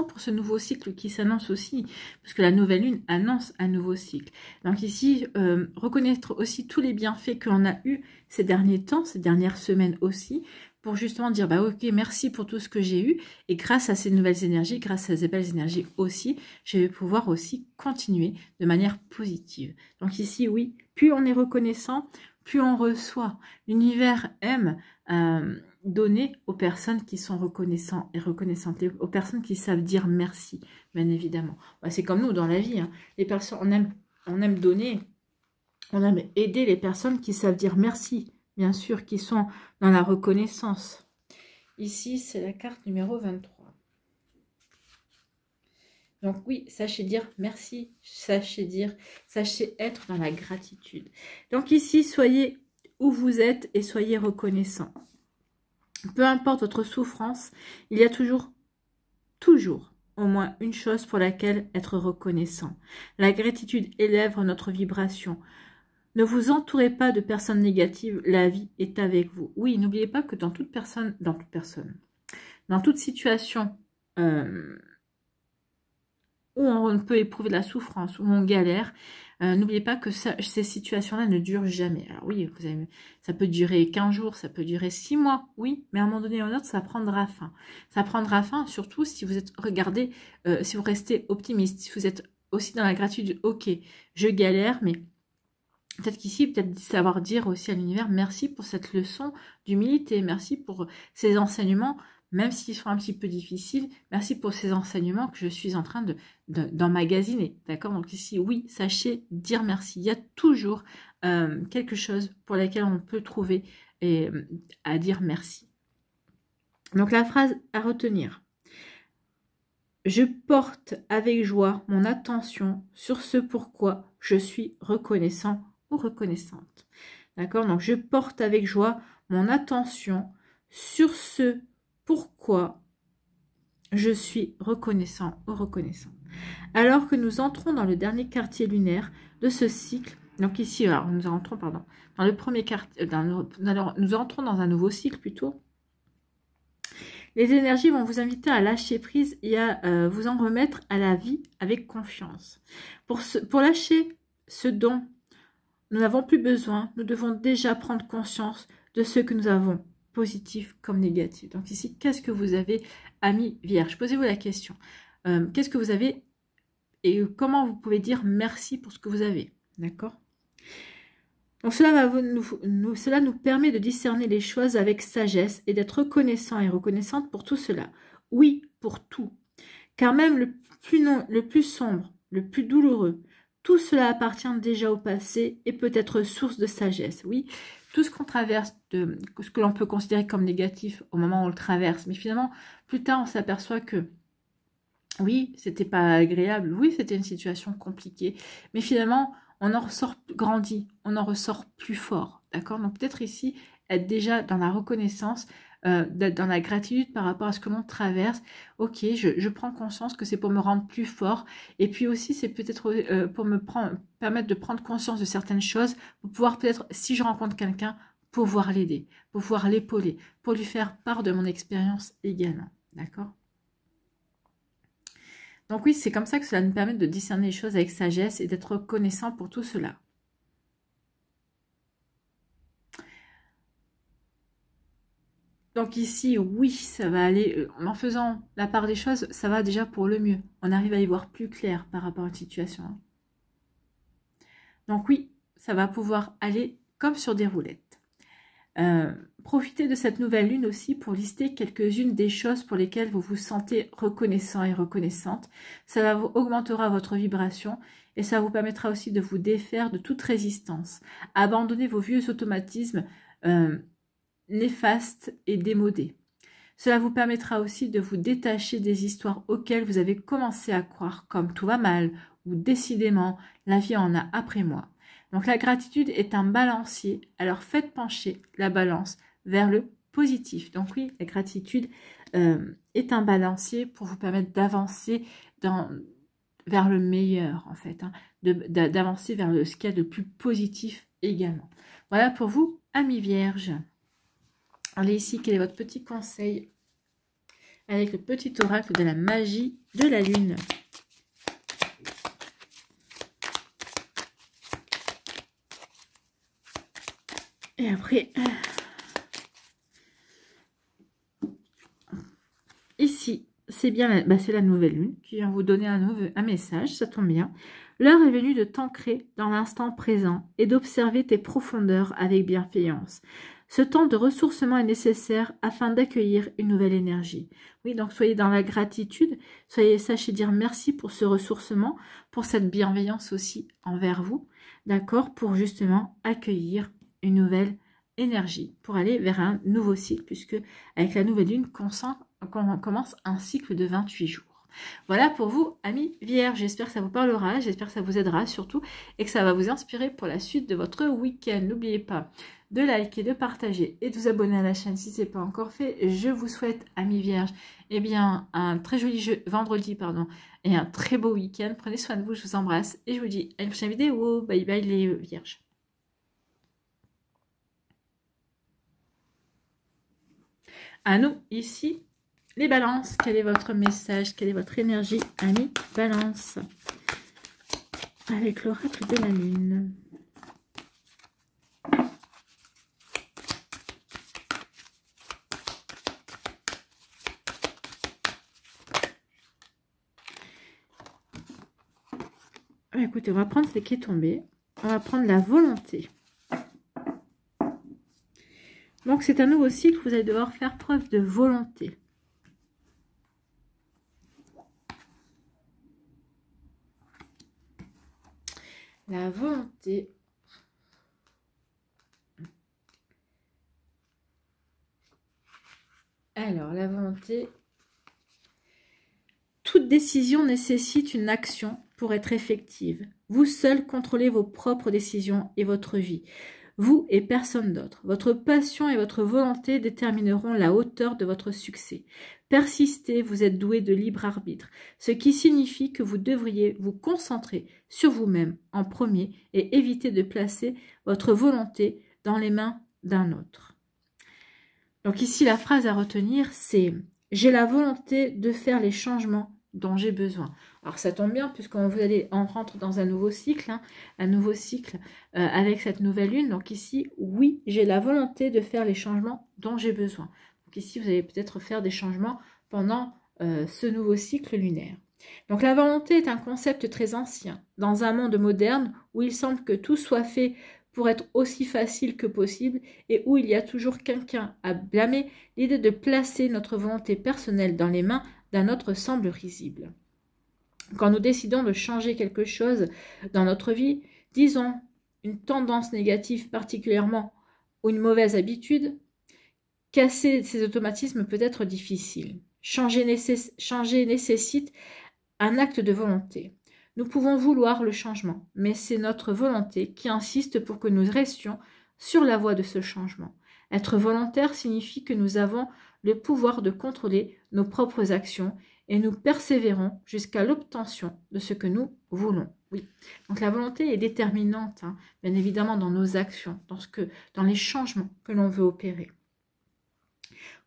pour ce nouveau cycle qui s'annonce aussi, parce que la nouvelle lune annonce un nouveau cycle. Donc ici, reconnaître aussi tous les bienfaits qu'on a eu ces derniers temps, ces dernières semaines aussi, pour justement dire, bah ok, merci pour tout ce que j'ai eu, et grâce à ces nouvelles énergies, grâce à ces belles énergies aussi, je vais pouvoir aussi continuer de manière positive. Donc ici, oui, plus on est reconnaissant, plus on reçoit. L'univers aime donner aux personnes qui sont reconnaissantes et reconnaissantes, aux personnes qui savent dire merci, bien évidemment. Bah, c'est comme nous dans la vie, hein. Les personnes, on aime donner, on aime aider les personnes qui savent dire merci, bien sûr, qui sont dans la reconnaissance. Ici, c'est la carte numéro 23. Donc oui, sachez dire merci, sachez être dans la gratitude. Donc ici, soyez où vous êtes et soyez reconnaissant. Peu importe votre souffrance, il y a toujours au moins une chose pour laquelle être reconnaissant. La gratitude élève notre vibration. Ne vous entourez pas de personnes négatives, la vie est avec vous. Oui, n'oubliez pas que dans toute situation où on peut éprouver de la souffrance, où on galère, n'oubliez pas que ces situations-là ne durent jamais. Alors oui, ça peut durer 15 jours, ça peut durer 6 mois, oui, mais à un moment donné ou à un autre, ça prendra fin. Ça prendra fin, surtout si vous êtes, regardez, si vous restez optimiste, si vous êtes aussi dans la gratitude, ok, je galère, mais peut-être qu'ici, peut-être savoir dire aussi à l'univers, merci pour cette leçon d'humilité, merci pour ces enseignements, même s'ils sont un petit peu difficiles, merci pour ces enseignements que je suis en train d'emmagasiner, d'accord? Donc ici, oui, sachez dire merci. Il y a toujours quelque chose pour laquelle on peut trouver à dire merci. Donc la phrase à retenir. Je porte avec joie mon attention sur ce pourquoi je suis reconnaissant ou reconnaissante. D'accord? Donc je porte avec joie mon attention sur ce pourquoi je suis reconnaissant ou reconnaissante. Alors que nous entrons dans le dernier quartier lunaire de ce cycle, donc ici, alors, nous entrons dans le premier quartier, nous entrons dans un nouveau cycle plutôt. Les énergies vont vous inviter à lâcher prise et à vous en remettre à la vie avec confiance. Pour lâcher ce dont nous n'avons plus besoin, nous devons déjà prendre conscience de ce que nous avons, positif comme négatif. Donc ici, qu'est-ce que vous avez, amis vierges? Posez-vous la question. Qu'est-ce que vous avez et comment vous pouvez dire merci pour ce que vous avez? D'accord? Donc cela nous permet de discerner les choses avec sagesse et d'être reconnaissant et reconnaissante pour tout cela. Oui, pour tout. Car même le plus sombre, le plus douloureux, tout cela appartient déjà au passé et peut être source de sagesse. Oui, tout ce qu'on traverse, ce que l'on peut considérer comme négatif au moment où on le traverse. Mais finalement, plus tard, on s'aperçoit que oui, c'était pas agréable. Oui, c'était une situation compliquée. Mais finalement, on en ressort grandi, on en ressort plus fort, d'accord? Donc peut-être ici, être déjà dans la reconnaissance, dans la gratitude par rapport à ce que l'on traverse. Ok, je prends conscience que c'est pour me rendre plus fort. Et puis aussi, c'est peut-être pour permettre de prendre conscience de certaines choses, pour pouvoir peut-être, si je rencontre quelqu'un, pouvoir l'aider, pouvoir l'épauler, pour lui faire part de mon expérience également, d'accord? Donc oui, c'est comme ça que cela nous permet de discerner les choses avec sagesse et d'être reconnaissant pour tout cela. Donc ici, oui, ça va aller, en faisant la part des choses, ça va déjà pour le mieux. On arrive à y voir plus clair par rapport à une situation. Donc oui, ça va pouvoir aller comme sur des roulettes. Profitez de cette nouvelle lune aussi pour lister quelques-unes des choses pour lesquelles vous vous sentez reconnaissant et reconnaissante. Ça augmentera votre vibration et ça vous permettra aussi de vous défaire de toute résistance. Abandonner vos vieux automatismes néfastes et démodés. Cela vous permettra aussi de vous détacher des histoires auxquelles vous avez commencé à croire, comme tout va mal ou décidément la vie en a après moi. Donc la gratitude est un balancier, alors faites pencher la balance vers le positif. Donc oui, la gratitude est un balancier pour vous permettre d'avancer vers le meilleur en fait, hein, d'avancer vers ce qu'il y a de plus positif également. Voilà pour vous, amis vierges. Allez ici, quel est votre petit conseil avec le petit oracle de la magie de la lune? Et après, ici, c'est bien, c'est la nouvelle lune qui vient vous donner un message, ça tombe bien. L'heure est venue de t'ancrer dans l'instant présent et d'observer tes profondeurs avec bienveillance. Ce temps de ressourcement est nécessaire afin d'accueillir une nouvelle énergie. Oui, donc soyez dans la gratitude, sachez dire merci pour ce ressourcement, pour cette bienveillance aussi envers vous, d'accord, pour justement accueillir une nouvelle énergie, pour aller vers un nouveau cycle, puisque avec la nouvelle lune, on commence un cycle de 28 jours. Voilà pour vous, amis vierges. J'espère que ça vous parlera, j'espère que ça vous aidera surtout et que ça va vous inspirer pour la suite de votre week-end. N'oubliez pas de liker, de partager et de vous abonner à la chaîne si ce n'est pas encore fait. Je vous souhaite, amis vierges, eh bien, un très joli vendredi et un très beau week-end. Prenez soin de vous, je vous embrasse et je vous dis à une prochaine vidéo. Bye bye les vierges. À nous, ici, les balances. Quel est votre message? Quelle est votre énergie, amis balance? Avec l'oracle de la lune. Écoutez, on va prendre ce qui est tombé. On va prendre la volonté. Donc, c'est un nouveau cycle. Vous allez devoir faire preuve de volonté. La volonté. Alors, la volonté. Toute décision nécessite une action pour être effective. Vous seul contrôlez vos propres décisions et votre vie. Vous et personne d'autre. Votre passion et votre volonté détermineront la hauteur de votre succès. Persistez, vous êtes doué de libre arbitre, ce qui signifie que vous devriez vous concentrer sur vous-même en premier et éviter de placer votre volonté dans les mains d'un autre. Donc ici, la phrase à retenir, c'est « J'ai la volonté de faire les changements dont j'ai besoin ». Alors ça tombe bien puisqu'on rentre dans un nouveau cycle, avec cette nouvelle lune. Donc ici, oui, j'ai la volonté de faire les changements dont j'ai besoin. Donc ici, vous allez peut-être faire des changements pendant ce nouveau cycle lunaire. Donc la volonté est un concept très ancien. Dans un monde moderne où il semble que tout soit fait pour être aussi facile que possible et où il y a toujours quelqu'un à blâmer, l'idée de placer notre volonté personnelle dans les mains d'un autre semble risible. Quand nous décidons de changer quelque chose dans notre vie, disons une tendance négative particulièrement ou une mauvaise habitude, casser ces automatismes peut être difficile. Changer nécessite un acte de volonté. Nous pouvons vouloir le changement, mais c'est notre volonté qui insiste pour que nous restions sur la voie de ce changement. Être volontaire signifie que nous avons le pouvoir de contrôler nos propres actions et nous persévérons jusqu'à l'obtention de ce que nous voulons. Oui, donc la volonté est déterminante, bien évidemment, dans nos actions, dans les changements que l'on veut opérer.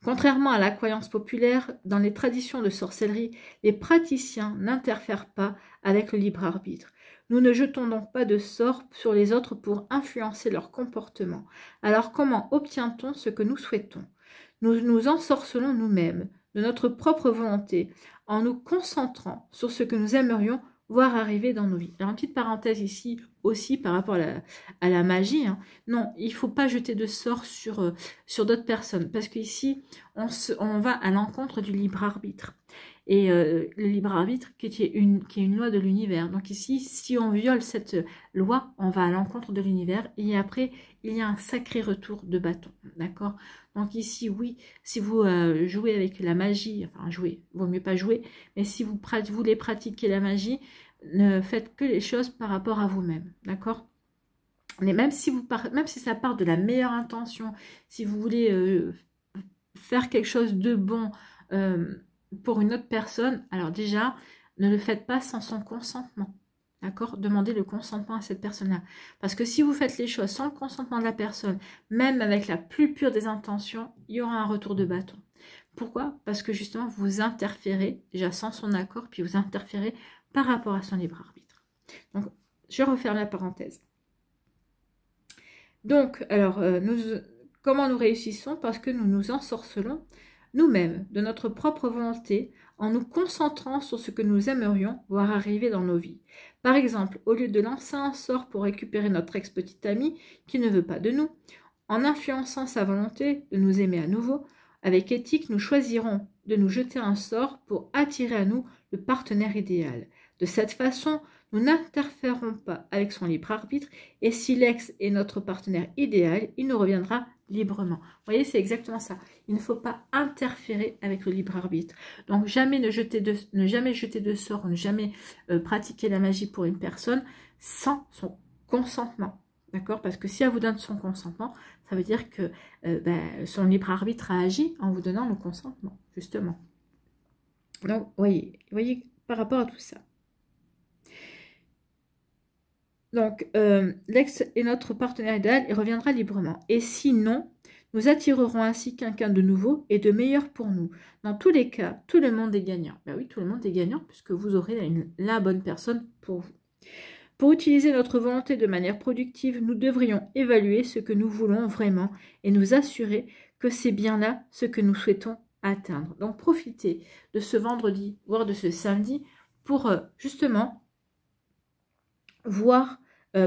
Contrairement à la croyance populaire, dans les traditions de sorcellerie, les praticiens n'interfèrent pas avec le libre arbitre. Nous ne jetons donc pas de sorts sur les autres pour influencer leur comportement. Alors comment obtient-on ce que nous souhaitons? Nous nous ensorcelons nous-mêmes de notre propre volonté en nous concentrant sur ce que nous aimerions voir arriver dans nos vies. Alors, une petite parenthèse ici aussi par rapport à la magie. Non, il ne faut pas jeter de sorts sur d'autres personnes parce qu'ici, on va à l'encontre du libre arbitre. Et le libre arbitre qui est une loi de l'univers. Donc ici, si on viole cette loi, on va à l'encontre de l'univers. Et après, il y a un sacré retour de bâton. D'accord? Donc ici, oui, si vous jouez avec la magie, enfin jouer, vaut mieux pas jouer, mais si vous voulez pratiquer la magie, ne faites que les choses par rapport à vous-même. D'accord? Mais même si ça part de la meilleure intention, si vous voulez faire quelque chose de bon pour une autre personne, alors déjà, ne le faites pas sans son consentement. D'accord? Demandez le consentement à cette personne-là. Parce que si vous faites les choses sans le consentement de la personne, même avec la plus pure des intentions, il y aura un retour de bâton. Pourquoi? Parce que justement, vous interférez, déjà sans son accord, puis vous interférez par rapport à son libre arbitre. Donc, je referme la parenthèse. Donc, alors, comment nous réussissons? Parce que nous nous ensorcelons nous-mêmes de notre propre volonté en nous concentrant sur ce que nous aimerions voir arriver dans nos vies. Par exemple, au lieu de lancer un sort pour récupérer notre ex-petite amie qui ne veut pas de nous, en influençant sa volonté de nous aimer à nouveau, avec éthique, nous choisirons de nous jeter un sort pour attirer à nous le partenaire idéal. De cette façon, nous n'interférons pas avec son libre arbitre et si l'ex est notre partenaire idéal, il nous reviendra librement. Vous voyez, c'est exactement ça. Il ne faut pas interférer avec le libre arbitre. Donc, jamais ne jamais jeter de sort, ne jamais pratiquer la magie pour une personne sans son consentement. D'accord? Parce que si elle vous donne son consentement, ça veut dire que son libre arbitre a agi en vous donnant le consentement, justement. Donc, voyez par rapport à tout ça. Donc, l'ex est notre partenaire idéal et reviendra librement. Et sinon, nous attirerons ainsi quelqu'un de nouveau et de meilleur pour nous. Dans tous les cas, tout le monde est gagnant. Ben oui, tout le monde est gagnant puisque vous aurez la bonne personne pour vous. Pour utiliser notre volonté de manière productive, nous devrions évaluer ce que nous voulons vraiment et nous assurer que c'est bien là ce que nous souhaitons atteindre. Donc, profitez de ce vendredi, voire de ce samedi, pour justement voir,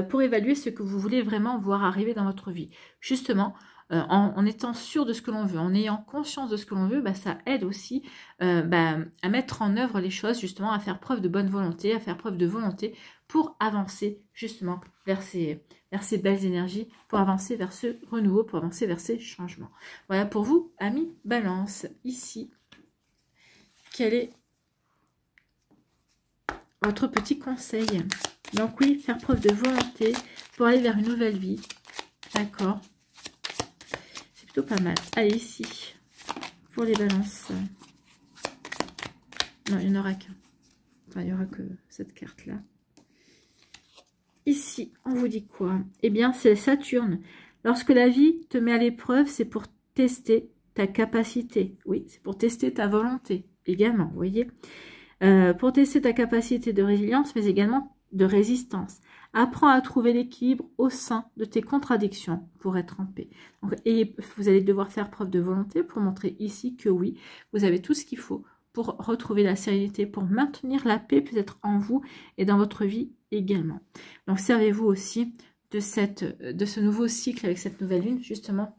pour évaluer ce que vous voulez vraiment voir arriver dans votre vie. Justement, en étant sûr de ce que l'on veut, en ayant conscience de ce que l'on veut, ça aide aussi à mettre en œuvre les choses, justement, à faire preuve de bonne volonté, à faire preuve de volonté pour avancer justement vers ces belles énergies, pour avancer vers ce renouveau, pour avancer vers ces changements. Voilà pour vous, amis Balance. Ici, quel est votre petit conseil? Donc oui, faire preuve de volonté pour aller vers une nouvelle vie. D'accord. C'est plutôt pas mal. Allez, ici, pour les balances. Non, il n'y en aura qu'un. Enfin, il n'y aura que cette carte-là. Ici, on vous dit quoi? Eh bien, c'est Saturne. Lorsque la vie te met à l'épreuve, c'est pour tester ta capacité. Oui, c'est pour tester ta volonté également, vous voyez. Pour tester ta capacité de résilience, mais également de résistance. Apprends à trouver l'équilibre au sein de tes contradictions pour être en paix. Donc, et vous allez devoir faire preuve de volonté pour montrer ici que oui, vous avez tout ce qu'il faut pour retrouver la sérénité, pour maintenir la paix peut-être en vous et dans votre vie également. Donc, servez-vous aussi de ce nouveau cycle avec cette nouvelle lune, justement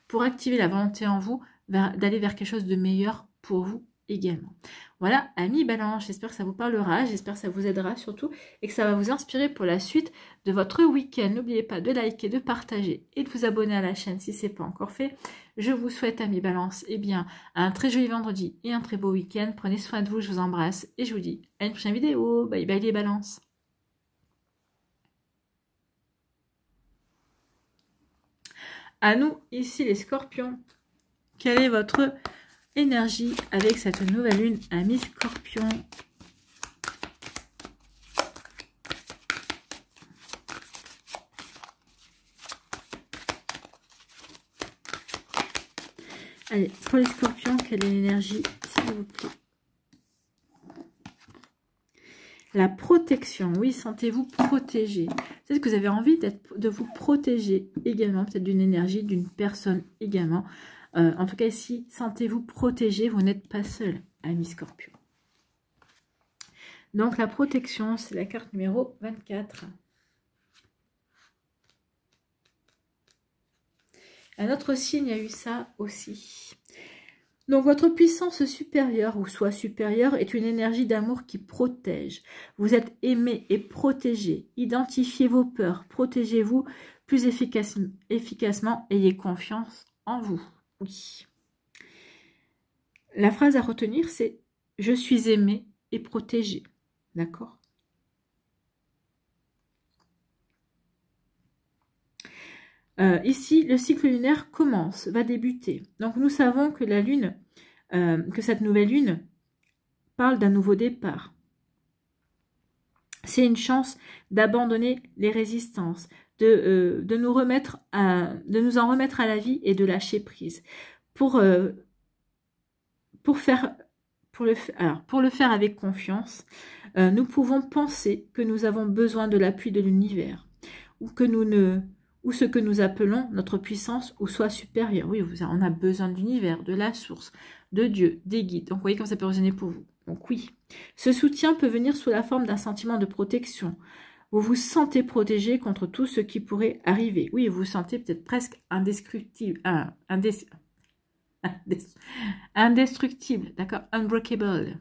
pour activer la volonté en vous, d'aller vers quelque chose de meilleur pour vous également. Voilà, amis Balance, j'espère que ça vous parlera, j'espère que ça vous aidera surtout et que ça va vous inspirer pour la suite de votre week-end. N'oubliez pas de liker, de partager et de vous abonner à la chaîne si ce n'est pas encore fait. Je vous souhaite, amis Balance, un très joli vendredi et un très beau week-end. Prenez soin de vous, je vous embrasse et je vous dis à une prochaine vidéo. Bye bye les Balances. À nous, ici les Scorpions, quelle est votre énergie avec cette nouvelle lune, amis Scorpion? Allez, pour les Scorpions, quelle est l'énergie, s'il vous plaît? La protection, oui, sentez-vous protégé. Peut-être que vous avez envie de vous protéger également, peut-être d'une énergie, d'une personne également. En tout cas, ici, sentez-vous protégé, vous n'êtes pas seul, amis Scorpion. Donc, la protection, c'est la carte numéro 24. Un autre signe a eu ça aussi. Donc, votre puissance supérieure ou soit supérieure est une énergie d'amour qui protège. Vous êtes aimé et protégé. Identifiez vos peurs. Protégez-vous plus efficacement. Ayez confiance en vous. Oui. La phrase à retenir, c'est « Je suis aimé et protégé ». D'accord? Ici, le cycle lunaire commence, va débuter. Donc, nous savons que la lune, que cette nouvelle lune parle d'un nouveau départ. C'est une chance d'abandonner les résistances, de nous en remettre à la vie et de lâcher prise. Pour le faire avec confiance, nous pouvons penser que nous avons besoin de l'appui de l'univers ou ce que nous appelons notre puissance ou soi supérieur. Oui, on a besoin de l'univers, de la source, de Dieu, des guides. Donc, vous voyez comme ça peut résonner pour vous. Donc, oui. Ce soutien peut venir sous la forme d'un sentiment de protection. Vous vous sentez protégé contre tout ce qui pourrait arriver. Oui, vous vous sentez peut-être presque indestructible. Indestructible, d'accord? Unbreakable.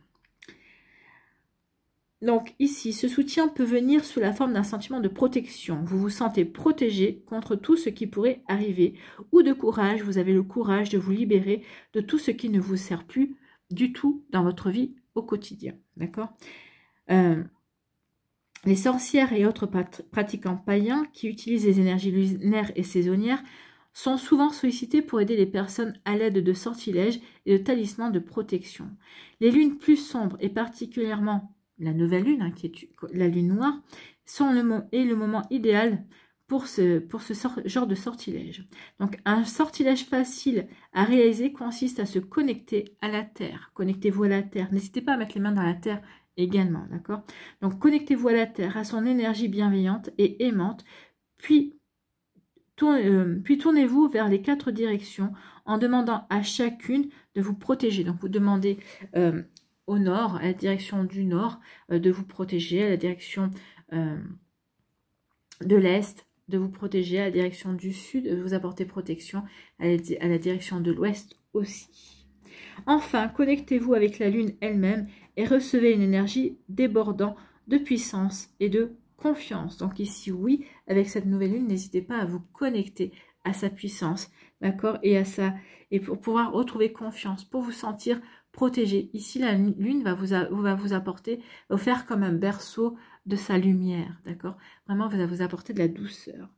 Donc ici, ce soutien peut venir sous la forme d'un sentiment de protection. Vous vous sentez protégé contre tout ce qui pourrait arriver. Ou de courage, vous avez le courage de vous libérer de tout ce qui ne vous sert plus du tout dans votre vie au quotidien. D'accord? Les sorcières et autres pratiquants païens qui utilisent les énergies lunaires et saisonnières sont souvent sollicités pour aider les personnes à l'aide de sortilèges et de talismans de protection. Les lunes plus sombres et particulièrement la nouvelle lune, hein, qui est la lune noire, est le moment idéal pour ce genre de sortilège. Donc, un sortilège facile à réaliser consiste à se connecter à la Terre. Connectez-vous à la Terre. N'hésitez pas à mettre les mains dans la Terre également, d'accord? Donc, connectez-vous à la Terre, à son énergie bienveillante et aimante, puis tournez-vous vers les 4 directions en demandant à chacune de vous protéger. Donc, vous demandez au nord, à la direction du nord, de vous protéger, à la direction de l'est, de vous protéger, à la direction du sud, de vous apporter protection, à la direction de l'ouest aussi. Enfin, connectez-vous avec la lune elle-même et recevez une énergie débordant de puissance et de confiance. Donc ici, oui, avec cette nouvelle lune, n'hésitez pas à vous connecter à sa puissance, d'accord, et pour pouvoir retrouver confiance, pour vous sentir protégé. Ici, la lune va vous apporter, va vous faire comme un berceau de sa lumière, d'accord? Vraiment, va vous apporter de la douceur.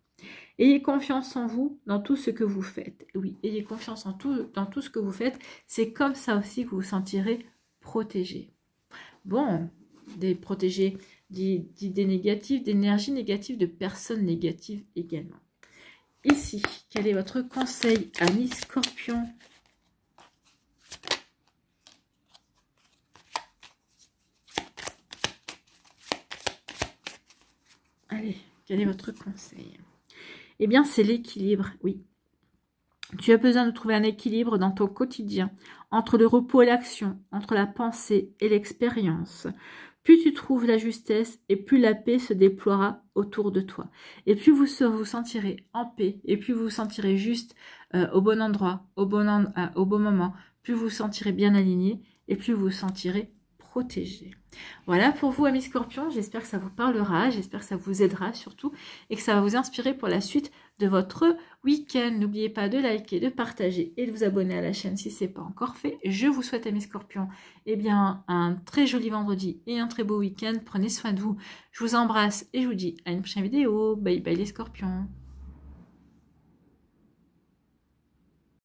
Ayez confiance en vous dans tout ce que vous faites. Oui, ayez confiance dans tout ce que vous faites. C'est comme ça aussi que vous vous sentirez protégé. Bon, protégé d'idées négatives, d'énergie négative, de personnes négatives également. Ici, quel est votre conseil, amis Scorpion? Allez, quel est votre conseil? Eh bien, c'est l'équilibre, oui. Tu as besoin de trouver un équilibre dans ton quotidien, entre le repos et l'action, entre la pensée et l'expérience. Plus tu trouves la justesse et plus la paix se déploiera autour de toi. Et plus vous sentirez en paix, et plus vous vous sentirez juste au bon endroit, au bon moment, plus vous vous sentirez bien aligné, et plus vous vous sentirez protégé. Voilà pour vous, amis Scorpions. J'espère que ça vous parlera, j'espère que ça vous aidera surtout, et que ça va vous inspirer pour la suite de votre week-end. N'oubliez pas de liker, de partager et de vous abonner à la chaîne si ce n'est pas encore fait. Je vous souhaite, amis Scorpions, eh bien, un très joli vendredi et un très beau week-end. Prenez soin de vous. Je vous embrasse et je vous dis à une prochaine vidéo. Bye bye les Scorpions.